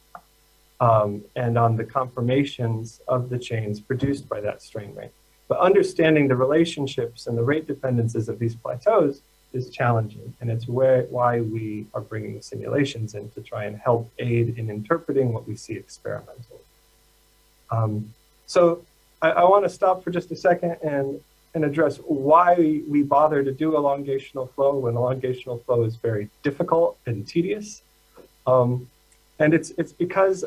and on the conformations of the chains produced by that strain rate. But understanding the relationships and the rate dependencies of these plateaus is challenging. And it's why we are bringing simulations in to try and help aid in interpreting what we see experimentally. So I want to stop for just a second and address why we bother to do elongational flow when elongational flow is very difficult and tedious. And it's because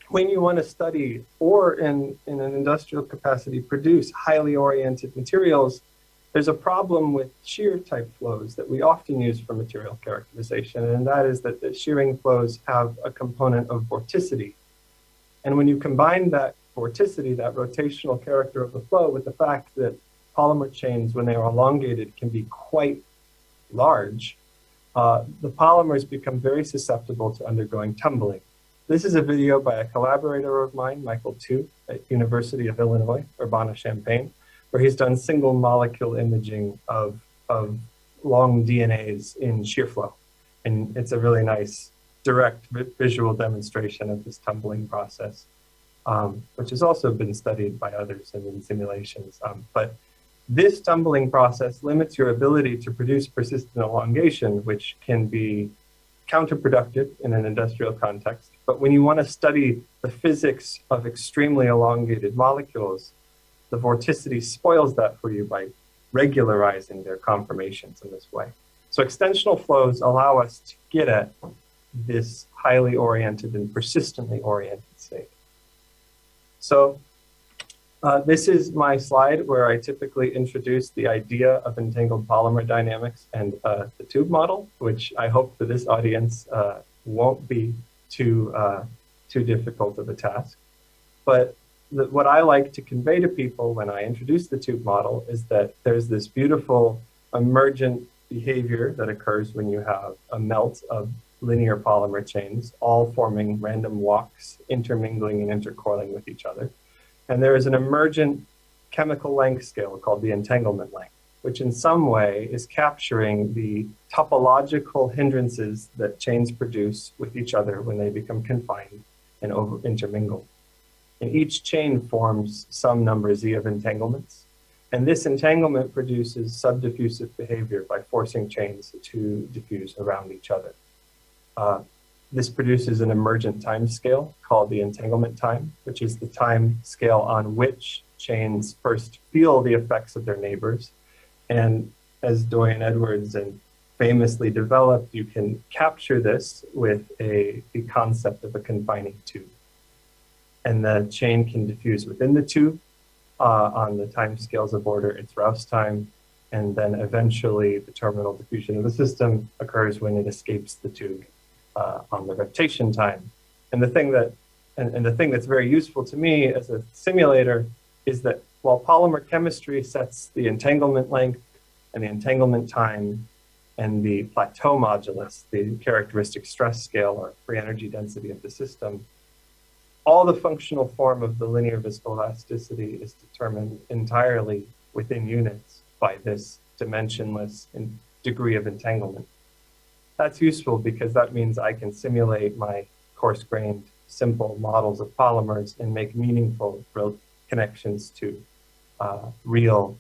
when you want to study or in an industrial capacity produce highly oriented materials, there's a problem with shear type flows that we often use for material characterization, and that is that the shearing flows have a component of vorticity. And when you combine that vorticity, that rotational character of the flow, with the fact that polymer chains, when they are elongated, can be quite large, the polymers become very susceptible to undergoing tumbling. This is a video by a collaborator of mine, Michael Tu, at University of Illinois, Urbana-Champaign, where he's done single molecule imaging of long DNAs in shear flow. And it's a really nice direct visual demonstration of this tumbling process, which has also been studied by others and in simulations. But this tumbling process limits your ability to produce persistent elongation, which can be counterproductive in an industrial context. But when you want to study the physics of extremely elongated molecules, the vorticity spoils that for you by regularizing their conformations in this way. So extensional flows allow us to get at this highly oriented and persistently oriented state. So this is my slide where I typically introduce the idea of entangled polymer dynamics and the tube model, which I hope for this audience won't be too difficult of a task. But what I like to convey to people when I introduce the tube model is that there's this beautiful emergent behavior that occurs when you have a melt of linear polymer chains, all forming random walks, intermingling and intercoiling with each other. And there is an emergent chemical length scale called the entanglement length, which in some way is capturing the topological hindrances that chains produce with each other when they become confined and intermingle. And each chain forms some number Z of entanglements. And this entanglement produces subdiffusive behavior by forcing chains to diffuse around each other. This produces an emergent time scale called the entanglement time, which is the time scale on which chains first feel the effects of their neighbors. And as Dorian Edwards famously developed, you can capture this with the concept of a confining tube. And the chain can diffuse within the tube on the time scales of order its Rouse time, and then eventually the terminal diffusion of the system occurs when it escapes the tube on the rotation time. And the thing that's very useful to me as a simulator is that while polymer chemistry sets the entanglement length and the entanglement time and the plateau modulus, the characteristic stress scale or free energy density of the system, all the functional form of the linear viscoelasticity is determined entirely within units by this dimensionless degree of entanglement. That's useful because that means I can simulate my coarse-grained, simple models of polymers and make meaningful connections to real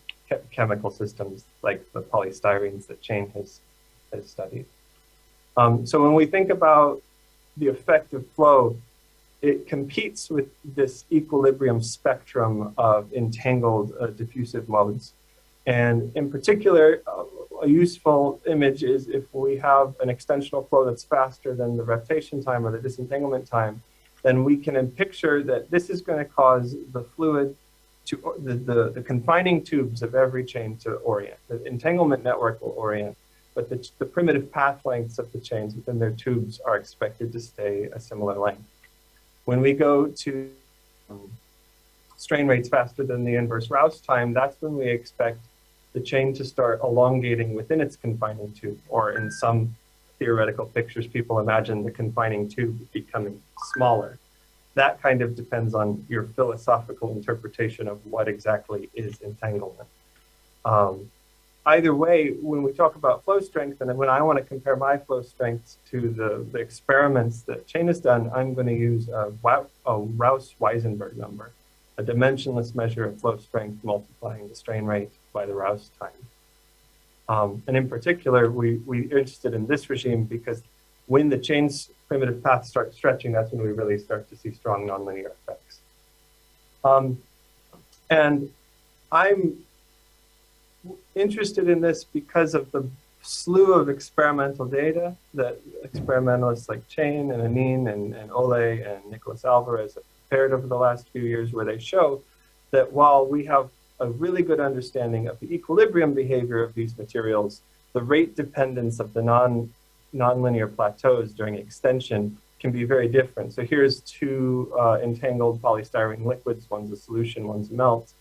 chemical systems like the polystyrenes that Chain has studied. So when we think about the effect of flow, it competes with this equilibrium spectrum of entangled diffusive modes. And in particular, a useful image is if we have an extensional flow that's faster than the rotation time or the disentanglement time, then we can picture that this is going to cause the fluid to, the confining tubes of every chain to orient. The entanglement network will orient, but the primitive path lengths of the chains within their tubes are expected to stay a similar length. When we go to strain rates faster than the inverse Rouse time, that's when we expect the chain to start elongating within its confining tube, or in some theoretical pictures, people imagine the confining tube becoming smaller. That kind of depends on your philosophical interpretation of what exactly is entanglement. Either way, when we talk about flow strength, and when I want to compare my flow strengths to the experiments that Chain has done, I'm going to use a Rouse-Weisenberg number, a dimensionless measure of flow strength multiplying the strain rate by the Rouse time. And in particular, we're interested in this regime because when the chain's primitive path starts stretching, that's when we really start to see strong nonlinear effects. And I'm interested in this because of the slew of experimental data that experimentalists like Chain and Anin and Ole and Nicholas Alvarez have prepared over the last few years, where they show that while we have a really good understanding of the equilibrium behavior of these materials, the rate dependence of the nonlinear plateaus during extension can be very different. So here's two entangled polystyrene liquids, one's a solution, one's a melt.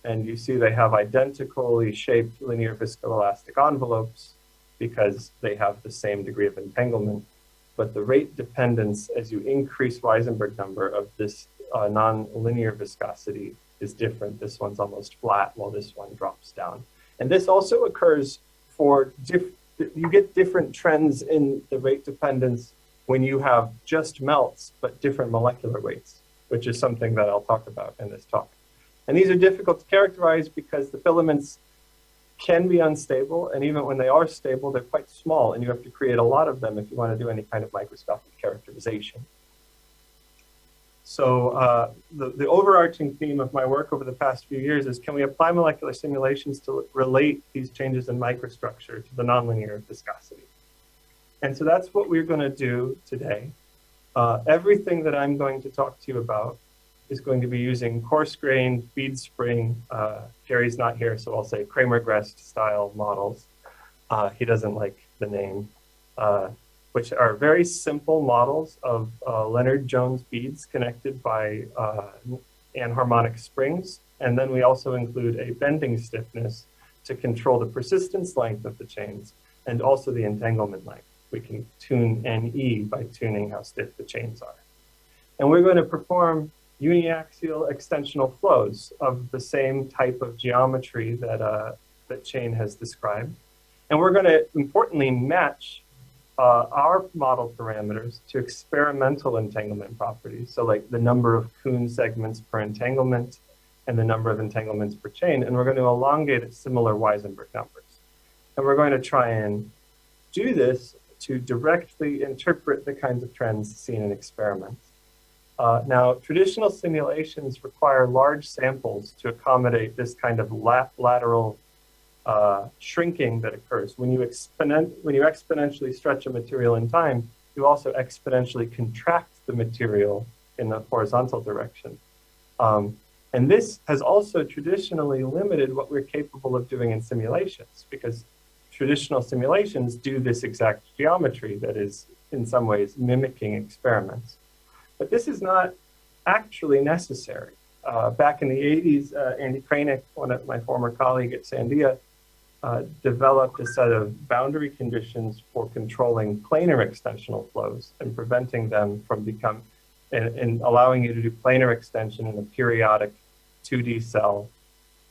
And you see they have identically shaped linear viscoelastic envelopes because they have the same degree of entanglement. But the rate dependence, as you increase Weisenberg number of this non-linear viscosity, is different. This one's almost flat while this one drops down. And this also occurs for, you get different trends in the rate dependence when you have just melts, but different molecular weights, which is something that I'll talk about in this talk. And these are difficult to characterize because the filaments can be unstable, and even when they are stable, they're quite small, and you have to create a lot of them if you want to do any kind of microscopic characterization. So the overarching theme of my work over the past few years is, can we apply molecular simulations to relate these changes in microstructure to the nonlinear viscosity? And so that's what we're going to do today. Everything that I'm going to talk to you about is going to be using coarse-grained bead spring. Gary's not here, so I'll say Kramer-Grest style models. He doesn't like the name, which are very simple models of Leonard Jones beads connected by anharmonic springs. And then we also include a bending stiffness to control the persistence length of the chains and also the entanglement length. We can tune NE by tuning how stiff the chains are. And we're going to perform uniaxial extensional flows of the same type of geometry that, that Chain has described. And we're going to importantly match our model parameters to experimental entanglement properties. So like the number of Kuhn segments per entanglement and the number of entanglements per chain. And we're going to elongate at similar Weisenberg numbers. And we're going to try and do this to directly interpret the kinds of trends seen in experiments. Now, traditional simulations require large samples to accommodate this kind of lateral shrinking that occurs. When you exponentially stretch a material in time, you also exponentially contract the material in the horizontal direction. And this has also traditionally limited what we're capable of doing in simulations, because traditional simulations do this exact geometry that is in some ways mimicking experiments. But this is not actually necessary. Back in the 80s, Andy Kranick, my former colleague at Sandia, developed a set of boundary conditions for controlling planar extensional flows and preventing them from and allowing you to do planar extension in a periodic 2D cell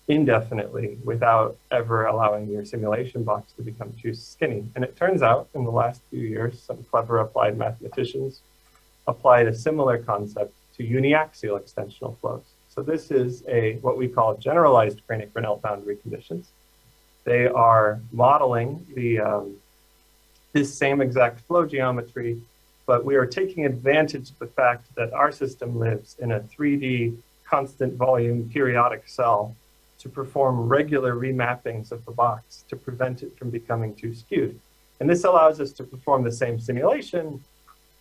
indefinitely without ever allowing your simulation box to become too skinny. And it turns out in the last few years, some clever applied mathematicians applied a similar concept to uniaxial extensional flows. So this is what we call generalized Kranick-Reynolds boundary conditions. They are modeling this same exact flow geometry, but we are taking advantage of the fact that our system lives in a 3D constant volume periodic cell to perform regular remappings of the box to prevent it from becoming too skewed. And this allows us to perform the same simulation.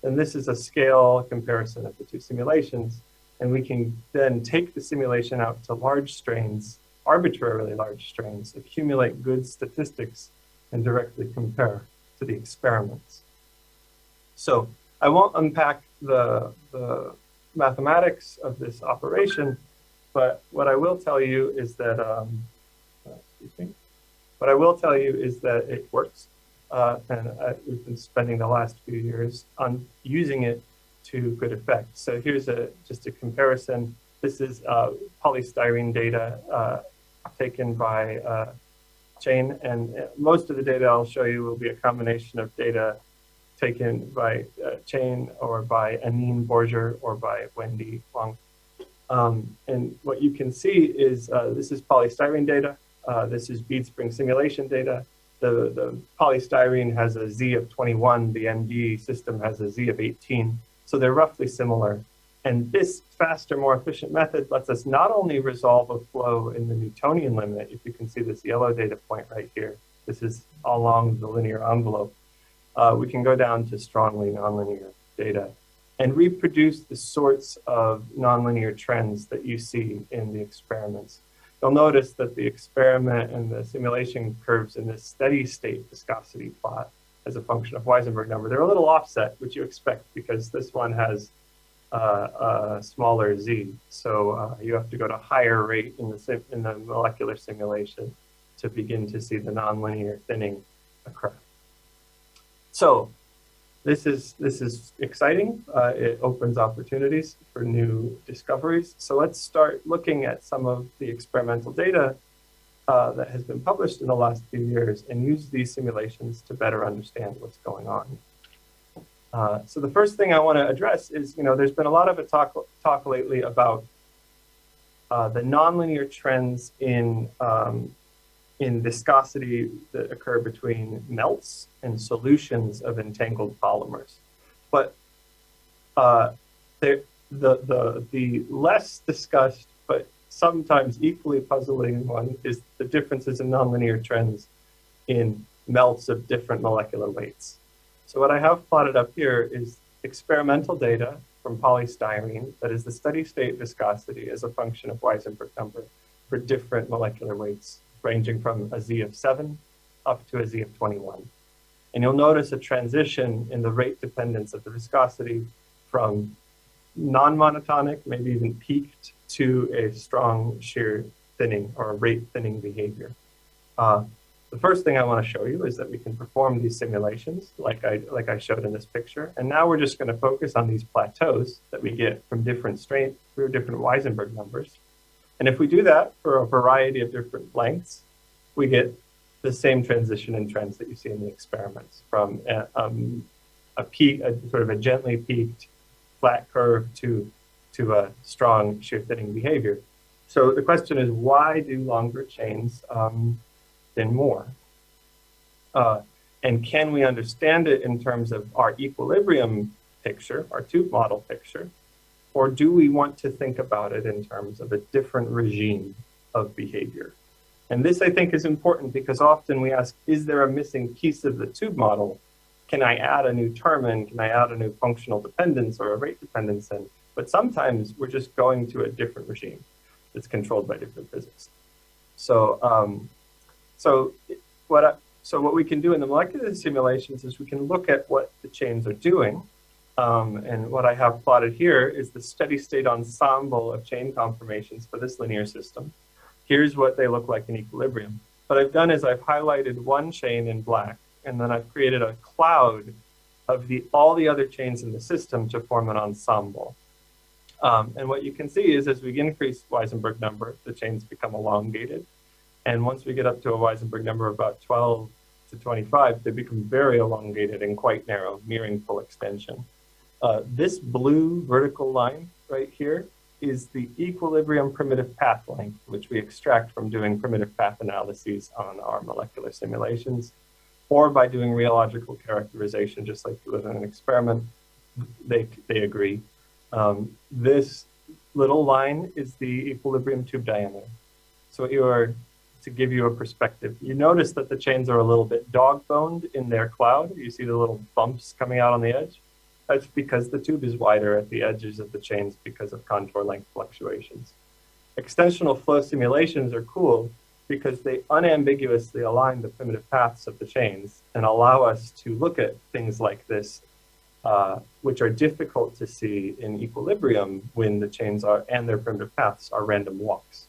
And this is a scale comparison of the two simulations. And we can then take the simulation out to large strains, arbitrarily large strains, accumulate good statistics, and directly compare to the experiments. So I won't unpack the mathematics of this operation, but what I will tell you is that, what I will tell you is that it works. We've been spending the last few years on using it to good effect. So here's just a comparison. This is polystyrene data taken by Chain, and most of the data I'll show you will be a combination of data taken by Chain or by Anine Borger or by Wendy Wang. And what you can see is this is polystyrene data. This is bead spring simulation data. The polystyrene has a Z of 21. The MD system has a Z of 18. So they're roughly similar. And this faster, more efficient method lets us not only resolve a flow in the Newtonian limit, if you can see this yellow data point right here, this is along the linear envelope. We can go down to strongly nonlinear data and reproduce the sorts of nonlinear trends that you see in the experiments. You'll notice that the experiment and the simulation curves in this steady state viscosity plot as a function of Weisenberg number, they're a little offset, which you expect because this one has a smaller z. So you have to go to higher rate in the molecular simulation to begin to see the nonlinear thinning occur. So this is exciting. It opens opportunities for new discoveries. So let's start looking at some of the experimental data that has been published in the last few years and use these simulations to better understand what's going on. So the first thing I want to address is, there's been a lot of talk lately about the nonlinear trends in viscosity that occur between melts and solutions of entangled polymers. But the less discussed, but sometimes equally puzzling one is the differences in nonlinear trends in melts of different molecular weights. So what I have plotted up here is experimental data from polystyrene, that is the steady state viscosity as a function of Weisenberg number for different molecular weights, ranging from a Z of 7 up to a Z of 21. And you'll notice a transition in the rate dependence of the viscosity from non-monotonic, maybe even peaked, to a strong shear thinning or a rate thinning behavior. The first thing I want to show you is that we can perform these simulations like I showed in this picture. And now we're just going to focus on these plateaus that we get from different strength through different Weisenberg numbers. And if we do that for a variety of different lengths, we get the same transition and trends that you see in the experiments from a peak, sort of a gently peaked flat curve to a strong shear thinning behavior. So the question is, why do longer chains thin more? And can we understand it in terms of our equilibrium picture, our tube model picture? Or do we want to think about it in terms of a different regime of behavior? And this, I think, is important because often we ask, is there a missing piece of the tube model? Can I add a new term in? Can I add a new functional dependence or a rate dependence in? But sometimes we're just going to a different regime that's controlled by different physics. So, what we can do in the molecular simulations is we can look at what the chains are doing. And what I have plotted here is the steady state ensemble of chain conformations for this linear system. Here's what they look like in equilibrium. What I've done is I've highlighted one chain in black, and then I've created a cloud of all the other chains in the system to form an ensemble. And what you can see is as we increase Weisenberg number, the chains become elongated. And once we get up to a Weisenberg number of about 12 to 25, they become very elongated and quite narrow, nearing full extension. This blue vertical line right here is the equilibrium primitive path length, which we extract from doing primitive path analyses on our molecular simulations, or by doing rheological characterization, just like you would in an experiment. They agree. This little line is the equilibrium tube diameter. So to give you a perspective, you notice that the chains are a little bit dog-boned in their cloud. You see the little bumps coming out on the edge. That's because the tube is wider at the edges of the chains because of contour length fluctuations. Extensional flow simulations are cool because they unambiguously align the primitive paths of the chains and allow us to look at things like this which are difficult to see in equilibrium when the chains are and their primitive paths are random walks.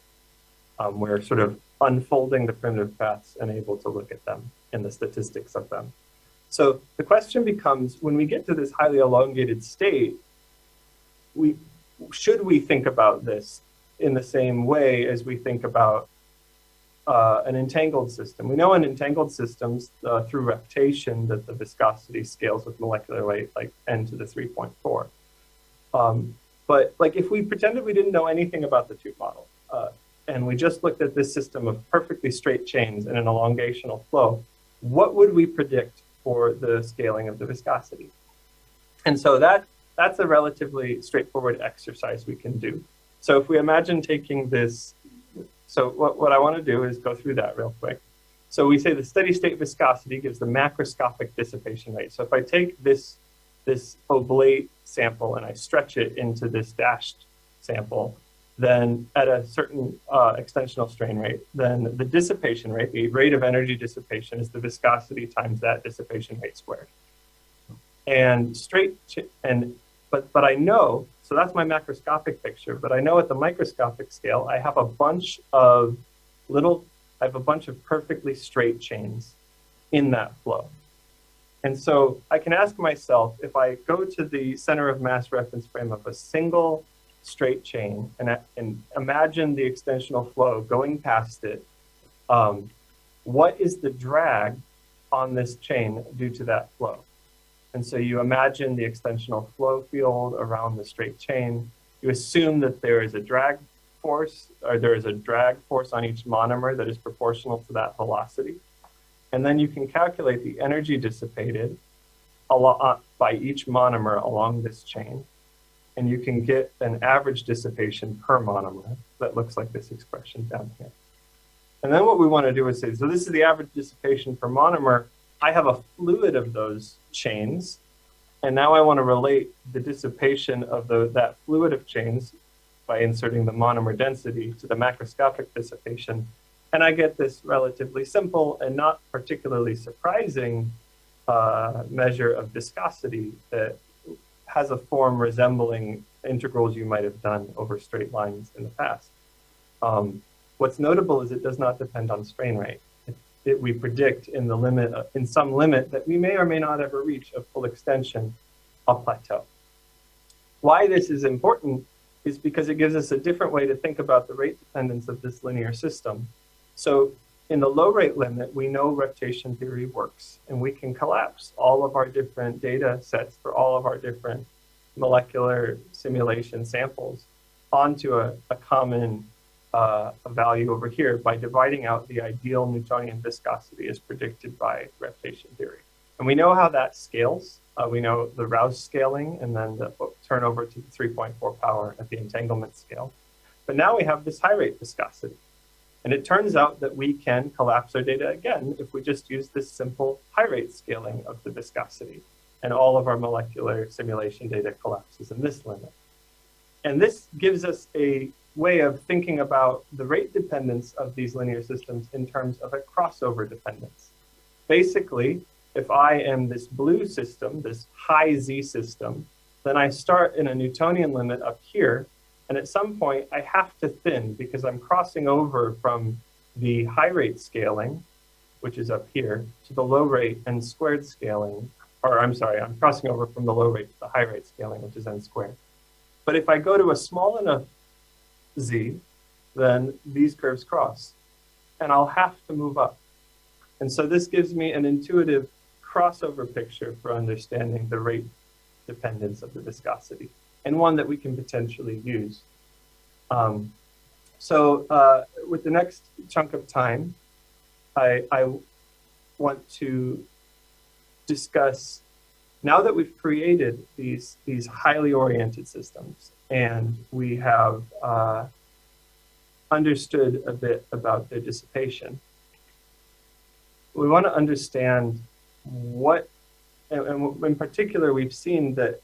We're sort of unfolding the primitive paths and able to look at them and the statistics of them. So the question becomes, when we get to this highly elongated state, should we think about this in the same way as we think about an entangled system? We know in entangled systems through reptation that the viscosity scales with molecular weight like n to the 3.4. But like if we pretended we didn't know anything about the tube model and we just looked at this system of perfectly straight chains in an elongational flow, what would we predict for the scaling of the viscosity? And so that's a relatively straightforward exercise we can do. So if we imagine taking this, so what I want to do is go through that real quick. So we say the steady state viscosity gives the macroscopic dissipation rate. So if I take this oblate sample and I stretch it into this dashed sample, then at a certain extensional strain rate, then the dissipation rate, the rate of energy dissipation, is the viscosity times that dissipation rate squared. And but I know, so that's my macroscopic picture, but I know at the microscopic scale, I have a bunch of perfectly straight chains in that flow. And so I can ask myself, if I go to the center of mass reference frame of a single straight chain and imagine the extensional flow going past it, what is the drag on this chain due to that flow? And so you imagine the extensional flow field around the straight chain. You assume that there is a drag force, or there is a drag force on each monomer that is proportional to that velocity. And then you can calculate the energy dissipated by each monomer along this chain. And you can get an average dissipation per monomer that looks like this expression down here. And then what we want to do is say, so this is the average dissipation per monomer. I have a fluid of those chains, and now I want to relate the dissipation of that fluid of chains by inserting the monomer density to the macroscopic dissipation. And I get this relatively simple and not particularly surprising measure of viscosity that has a form resembling integrals you might have done over straight lines in the past. What's notable is it does not depend on strain rate. We predict in some limit that we may or may not ever reach a full extension of plateau. Why this is important is because it gives us a different way to think about the rate dependence of this linear system. So in the low rate limit, we know reptation theory works, and we can collapse all of our different data sets for all of our different molecular simulation samples onto a common value over here by dividing out the ideal Newtonian viscosity as predicted by reptation theory. And we know how that scales. We know the Rouse scaling and then the turnover to the 3.4 power at the entanglement scale. But now we have this high rate viscosity. And it turns out that we can collapse our data again if we just use this simple high rate scaling of the viscosity. And all of our molecular simulation data collapses in this limit. And this gives us a way of thinking about the rate dependence of these linear systems in terms of a crossover dependence. Basically, if I am this blue system, this high Z system, then I start in a Newtonian limit up here, and at some point I have to thin because I'm crossing over from the high rate scaling, which is up here, to the low rate n squared scaling, or I'm sorry, I'm crossing over from the low rate to the high rate scaling, which is n squared. But if I go to a small enough Z, then these curves cross, and I'll have to move up. And so this gives me an intuitive crossover picture for understanding the rate dependence of the viscosity, and one that we can potentially use. With the next chunk of time, I want to discuss, now that we've created these highly oriented systems, and we have understood a bit about their dissipation, we want to understand what, and in particular, we've seen that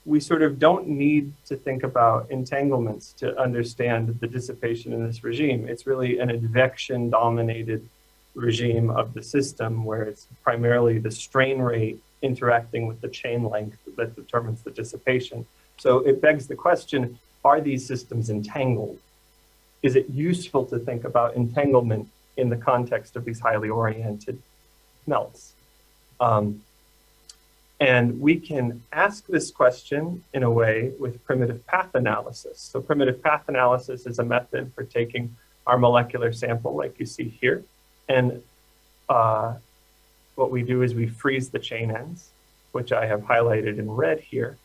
we sort of don't need to think about entanglements to understand the dissipation in this regime. It's really an advection-dominated regime of the system where it's primarily the strain rate interacting with the chain length that determines the dissipation. So it begs the question, are these systems entangled? Is it useful to think about entanglement in the context of these highly oriented melts? And we can ask this question in a way with primitive path analysis. So primitive path analysis is a method for taking our molecular sample like you see here. And what we do is we freeze the chain ends, which I have highlighted in red here.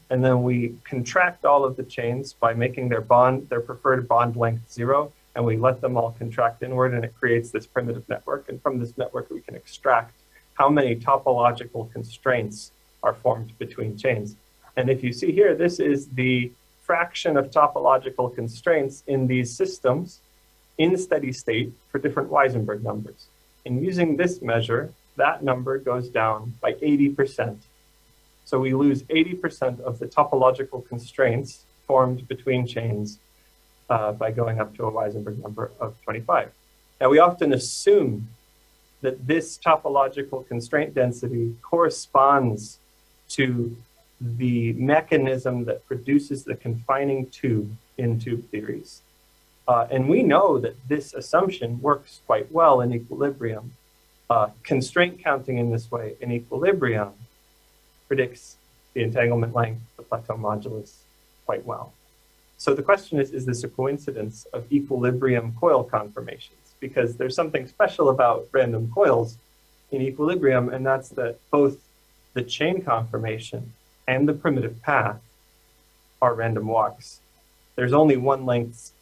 And then we contract all of the chains by making their preferred bond length 0, and we let them all contract inward, and it creates this primitive network. And from this network, we can extract how many topological constraints are formed between chains. And if you see here, this is the fraction of topological constraints in these systems in steady state for different Weisenberg numbers. And using this measure, that number goes down by 80%. So we lose 80% of the topological constraints formed between chains by going up to a Weisenberg number of 25. Now we often assume that this topological constraint density corresponds to the mechanism that produces the confining tube in tube theories. And we know that this assumption works quite well in equilibrium. Constraint counting in this way in equilibrium predicts the entanglement length, the plateau modulus, quite well. So the question is this a coincidence of equilibrium coil conformations? Because there's something special about random coils in equilibrium, and that's that both the chain conformation and the primitive path are random walks. There's only one length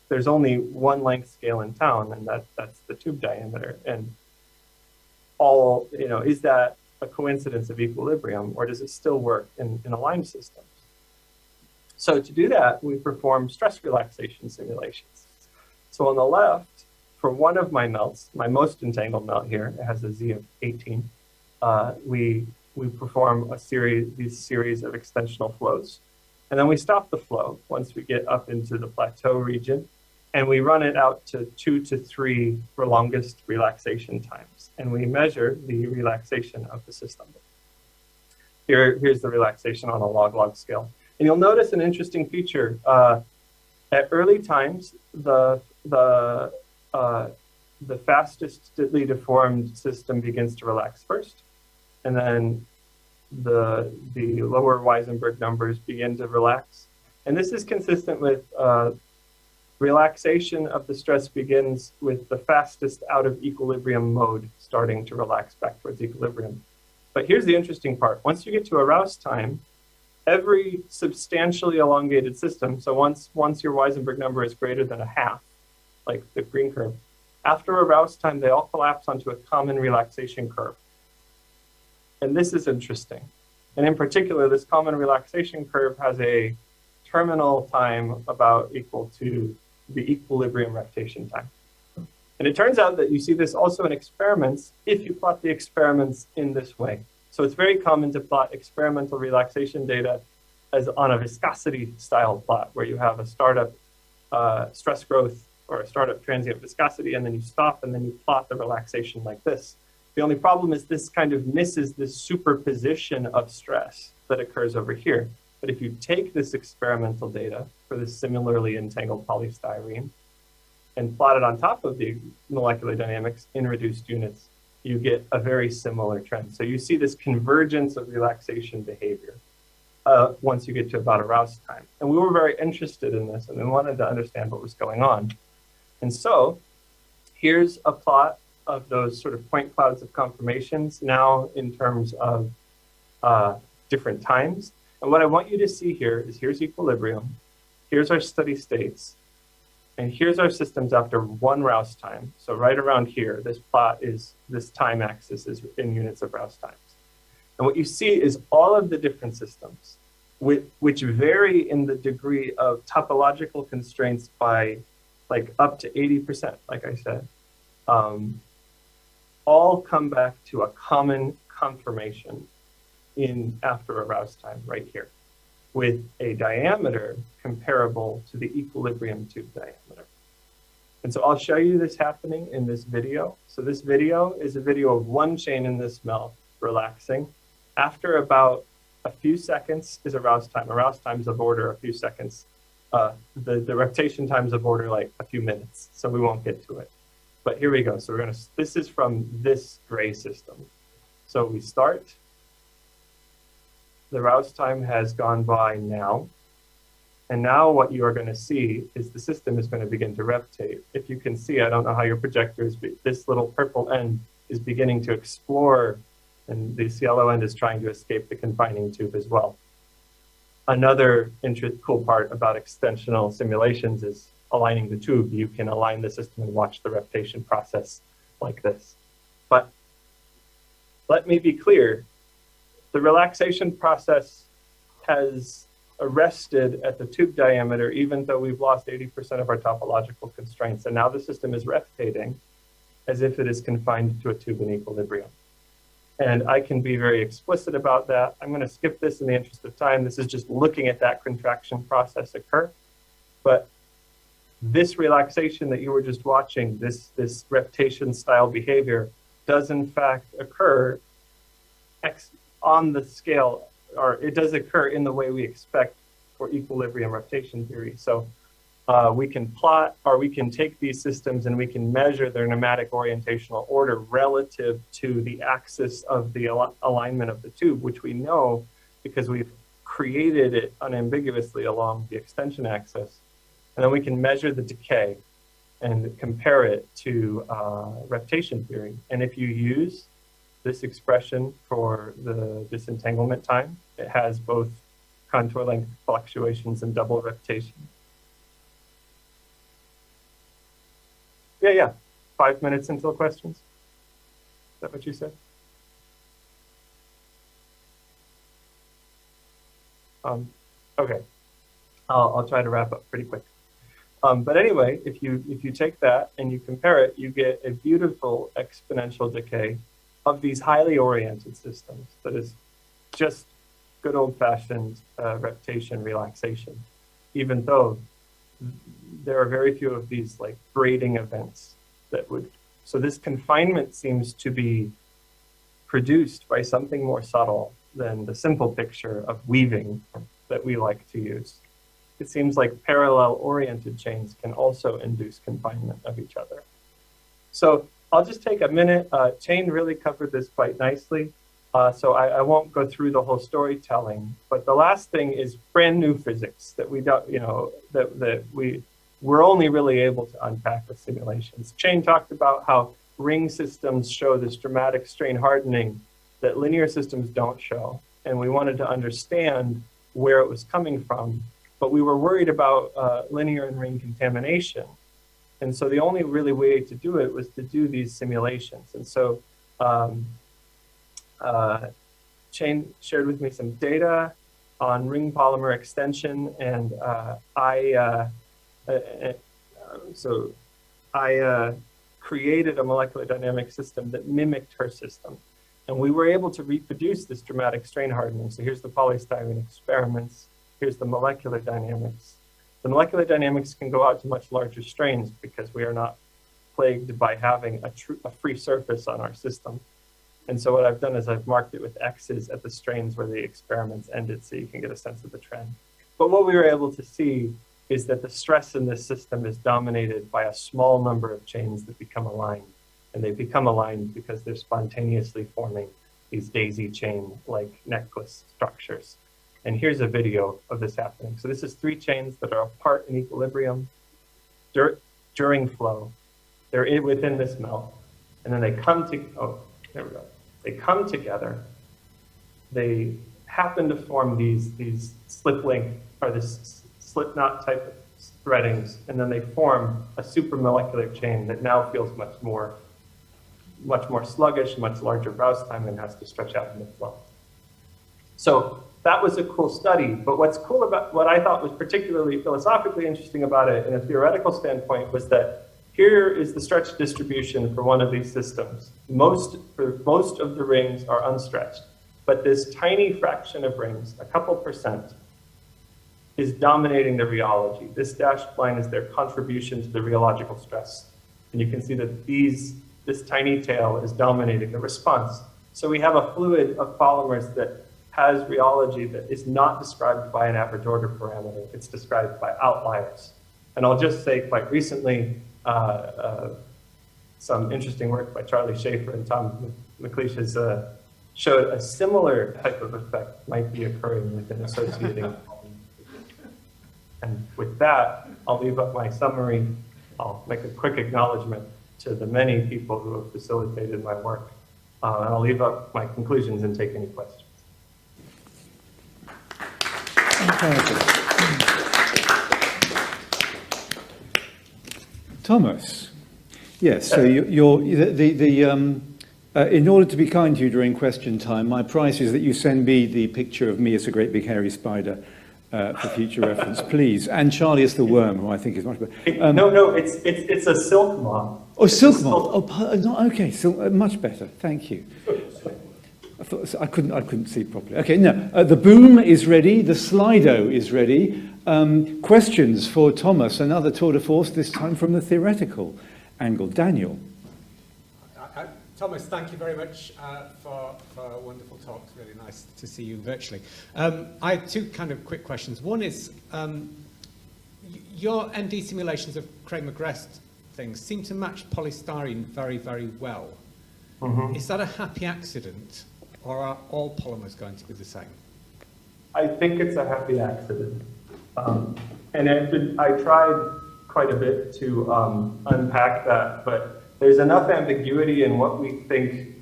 scale in town, and that's the tube diameter. And all, is that a coincidence of equilibrium, or does it still work in aligned systems? So to do that, we perform stress relaxation simulations. So on the left, for one of my melts, my most entangled melt here, it has a Z of 18, we perform these series of extensional flows. And then we stop the flow once we get up into the plateau region, and we run it out to 2 to 3 for longest relaxation times. And we measure the relaxation of the system. Here's the relaxation on a log-log scale. And you'll notice an interesting feature. At early times, the fastestly deformed system begins to relax first. And then the lower Weisenberg numbers begin to relax. And this is consistent with relaxation of the stress begins with the fastest out of equilibrium mode starting to relax back towards equilibrium. But here's the interesting part. Once you get to arouse time, every substantially elongated system, so once your Weisenberg number is greater than a half, like the green curve, after arouse time, they all collapse onto a common relaxation curve. And this is interesting. And in particular, this common relaxation curve has a terminal time about equal to the equilibrium rotation time. And it turns out that you see this also in experiments if you plot the experiments in this way. So it's very common to plot experimental relaxation data as on a viscosity style plot, where you have a startup stress growth or a startup transient viscosity, and then you stop and then you plot the relaxation like this. The only problem is this kind of misses this superposition of stress that occurs over here. But if you take this experimental data for this similarly entangled polystyrene and plot it on top of the molecular dynamics in reduced units, you get a very similar trend. So you see this convergence of relaxation behavior once you get to about aroused time. And we were very interested in this, and we wanted to understand what was going on. And so here's a plot of those sort of point clouds of conformations now in terms of different times. And what I want you to see here is here's equilibrium, here's our steady states, and here's our systems after one rouse time. So right around here, this plot is, this time axis is in units of rouse times. And what you see is all of the different systems, which vary in the degree of topological constraints by like up to 80%, like I said, all come back to a common conformation in after aroused time right here, with a diameter comparable to the equilibrium tube diameter. And so I'll show you this happening in this video. So this video is a video of one chain in this melt relaxing after about a few seconds is arouse time. Arouse time is of order a few seconds. The reptation time is of order like a few minutes, so we won't get to it. But here we go. So this is from this gray system. So we start. The rouse time has gone by now. And now what you are going to see is the system is going to begin to reptate. If you can see, I don't know how your projector is, but this little purple end is beginning to explore, and this yellow end is trying to escape the confining tube as well. Another cool part about extensional simulations is aligning the tube. You can align the system and watch the reptation process like this. But let me be clear, the relaxation process has arrested at the tube diameter, even though we've lost 80% of our topological constraints. And now the system is reptating as if it is confined to a tube in equilibrium. And I can be very explicit about that. I'm going to skip this in the interest of time. This is just looking at that contraction process occur. But this relaxation that you were just watching, this reptation style behavior, does in fact occur on the scale, or it does occur in the way we expect for equilibrium reptation theory. So we can plot, or we can take these systems and we can measure their pneumatic orientational order relative to the axis of the alignment of the tube, which we know because we've created it unambiguously along the extension axis. And then we can measure the decay and compare it to reptation theory. And if you use this expression for the disentanglement time, it has both contour length fluctuations and double reptation. Yeah. 5 minutes until questions. Is that what you said? Okay. I'll try to wrap up pretty quick. But anyway, if you take that and you compare it, you get a beautiful exponential decay of these highly oriented systems that is just good old-fashioned reptation relaxation, even though there are very few of these like braiding events that would. So this confinement seems to be produced by something more subtle than the simple picture of weaving that we like to use. It seems like parallel oriented chains can also induce confinement of each other. So I'll just take a minute. Chain really covered this quite nicely. So I won't go through the whole storytelling, but the last thing is brand new physics that we don't, that we're only really able to unpack with simulations. Chain talked about how ring systems show this dramatic strain hardening that linear systems don't show. And we wanted to understand where it was coming from, but we were worried about linear and ring contamination. And so the only really way to do it was to do these simulations. And so Chain shared with me some data on ring polymer extension, and I created a molecular dynamic system that mimicked her system. And we were able to reproduce this dramatic strain hardening. So here's the polystyrene experiments. Here's the molecular dynamics. The molecular dynamics can go out to much larger strains because we are not plagued by having a free surface on our system. And so what I've done is I've marked it with X's at the strains where the experiments ended so you can get a sense of the trend. But what we were able to see is that the stress in this system is dominated by a small number of chains that become aligned. And they become aligned because they're spontaneously forming these daisy chain-like necklace structures. And here's a video of this happening. So this is 3 chains that are apart in equilibrium during flow. They're within this melt. And then they come to, there we go. They come together. They happen to form these slip link, or this slip knot type of threadings. And then they form a supramolecular chain that now feels much more sluggish, much larger rouse time, and has to stretch out in the flow. So that was a cool study, but what's cool about what I thought was particularly philosophically interesting about it in a theoretical standpoint was that here is the stretch distribution for one of these systems. Most of the rings are unstretched, but this tiny fraction of rings, a couple %, is dominating the rheology. This dashed line is their contribution to the rheological stress. And you can see that this tiny tail is dominating the response. So we have a fluid of polymers that has rheology that is not described by an average order parameter. It's described by outliers. And I'll just say quite recently, some interesting work by Charlie Schaefer and Tom McLeish has showed a similar type of effect might be occurring with an associating. And with that, I'll leave up my summary. I'll make a quick acknowledgement to the many people who have facilitated my work. And I'll leave up my conclusions and take any questions. Thomas, yes. So in order to be kind to you during question time, my price is that you send me the picture of me as a great big hairy spider for future reference, please. And Charlie as the worm, who I think is much better. No, it's a silk moth. Oh, silk moth. Oh, okay, much better. Thank you. I thought I couldn't see properly. Okay, no. The boom is ready. The Slido is ready. Questions for Thomas. Another tour de force. This time from the theoretical angle. Daniel. Thomas, thank you very much for a wonderful talk. It's really nice to see you virtually. I have two kind of quick questions. One is your ND simulations of Craig-McGrest things seem to match polystyrene very, very well. Mm-hmm. Is that a happy accident, or are all polymers going to be the same? I think it's a happy accident. And I tried quite a bit to unpack that, but there's enough ambiguity in what we think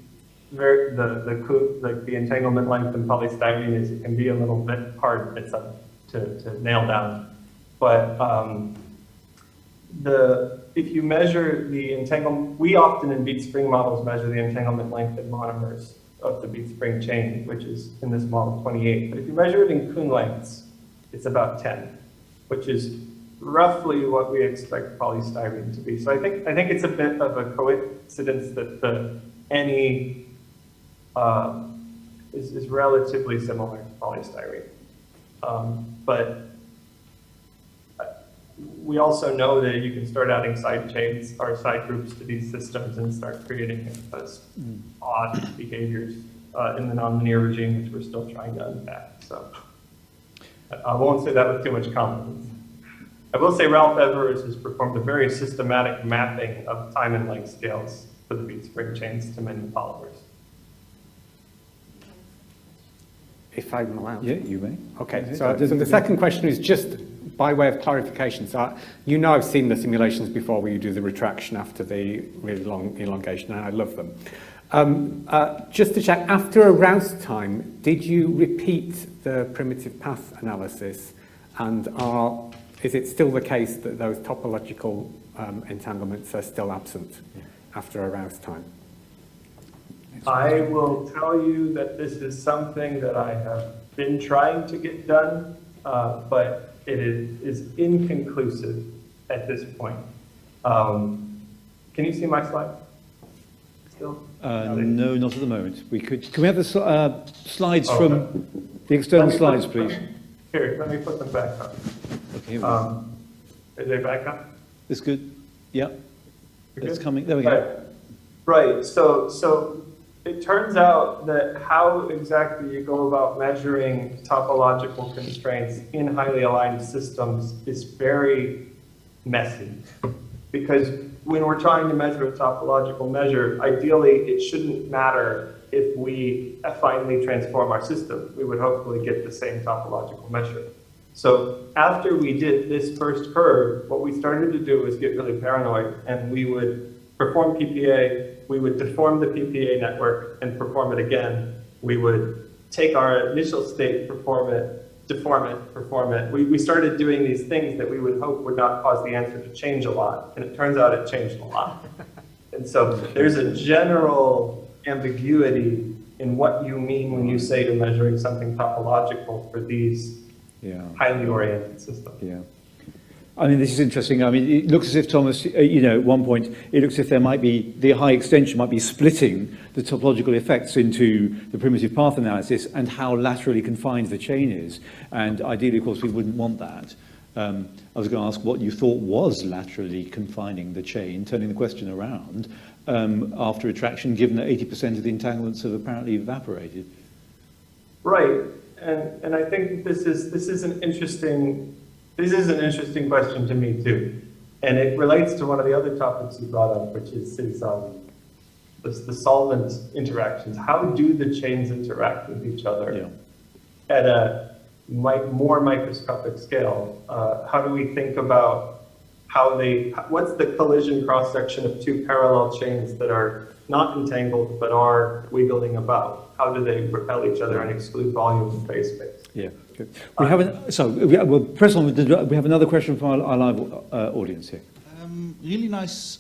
the entanglement length in polystyrene is. It can be a little bit hard to nail down. But if you measure the entanglement, we often in bead spring models measure the entanglement length in monomers of the bead spring chain, which is in this model 28. But if you measure it in Kuhn lengths, it's about 10, which is roughly what we expect polystyrene to be. So I think it's a bit of a coincidence that the NE is relatively similar to polystyrene. But we also know that you can start adding side chains or side groups to these systems and start creating those odd behaviors in the nonlinear regime, which we're still trying to unpack. So I won't say that with too much confidence. I will say Ralph Evers has performed a very systematic mapping of time and length scales for the bead spring chains to many polymers. If I'm allowed. Yeah, you may. Okay, so the second question is just by way of clarification. So you know I've seen the simulations before where you do the retraction after the really long elongation, and I love them. Just to check, after a Rouse time, did you repeat the primitive path analysis, and is it still the case that those topological entanglements are still absent after a Rouse time? I will tell you that this is something that I have been trying to get done, but it is inconclusive at this point. Can you see my slide still? No, not at the moment. Can we have the slides from the external slides, please? Here, let me put them back up. Okay, Are they back up? This good? Yeah. You're It's good? coming. There we go. Right. So it turns out that how exactly you go about measuring topological constraints in highly aligned systems is very messy. Because when we're trying to measure a topological measure, ideally it shouldn't matter if we finally transform our system. We would hopefully get the same topological measure. So after we did this first curve, what we started to do was get really paranoid, and we would perform PPA, we would deform the PPA network and perform it again. We would take our initial state, perform it, deform it, perform it. We started doing these things that we would hope would not cause the answer to change a lot, and it turns out it changed a lot. And so there's a general ambiguity in what you mean when you say you're measuring something topological for these highly oriented systems. Yeah. I mean, this is interesting. I mean, it looks as if, Thomas, at one point, it looks as if there might be, the high extension might be splitting the topological effects into the primitive path analysis and how laterally confined the chain is. And ideally, of course, we wouldn't want that. I was going to ask what you thought was laterally confining the chain, turning the question around, after attraction, given that 80% of the entanglements have apparently evaporated. Right, and I think this is an interesting question to me too, and it relates to one of the other topics you brought up, which is the solvent interactions. How do the chains interact with each other at a more microscopic scale? How do we think about what's the collision cross-section of two parallel chains that are not entangled but are wiggling about? How do they repel each other and exclude volume and phase space? Yeah, good. We'll press on. We have another question from our live audience here. Really nice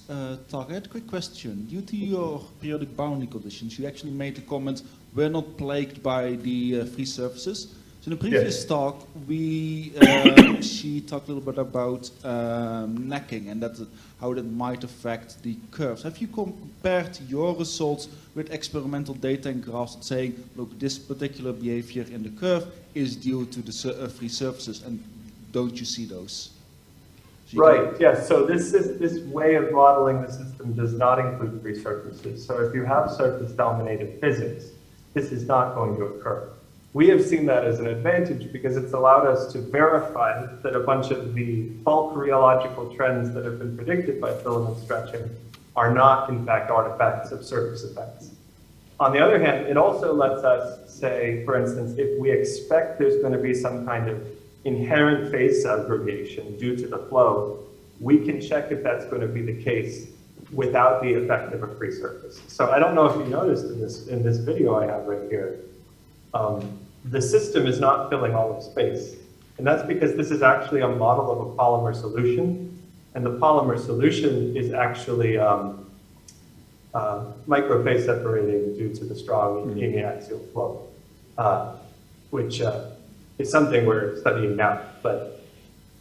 talk. I had a quick question. Due to your periodic boundary conditions, you actually made the comment, we're not plagued by the free surfaces. So in the previous talk, she talked a little bit about necking and how that might affect the curves. Have you compared your results with experimental data and graphs saying, look, this particular behavior in the curve is due to the free surfaces, and don't you see those? So right, yes. So this way of modeling the system does not include free surfaces. So if you have surface-dominated physics, this is not going to occur. We have seen that as an advantage because it's allowed us to verify that a bunch of the bulk rheological trends that have been predicted by filament stretching are not, in fact, artifacts of surface effects. On the other hand, it also lets us say, for instance, if we expect there's going to be some kind of inherent phase segregation due to the flow, we can check if that's going to be the case without the effect of a free surface. So I don't know if you noticed in this video I have right here, the system is not filling all of space. And that's because this is actually a model of a polymer solution. And the polymer solution is actually microphase separating due to the strong uniaxial flow, which is something we're studying now. But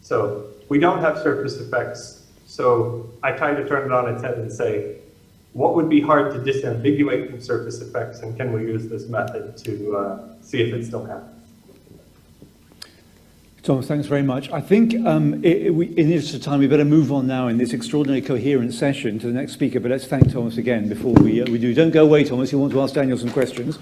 so we don't have surface effects. So I kind of turn it on its head and say, what would be hard to disambiguate from surface effects, and can we use this method to see if it still happens? Thomas, thanks very much. I think in the interest of time, we better move on now in this extraordinary coherent session to the next speaker, but let's thank Thomas again before we do. Don't go away, Thomas. You want to ask Daniel some questions.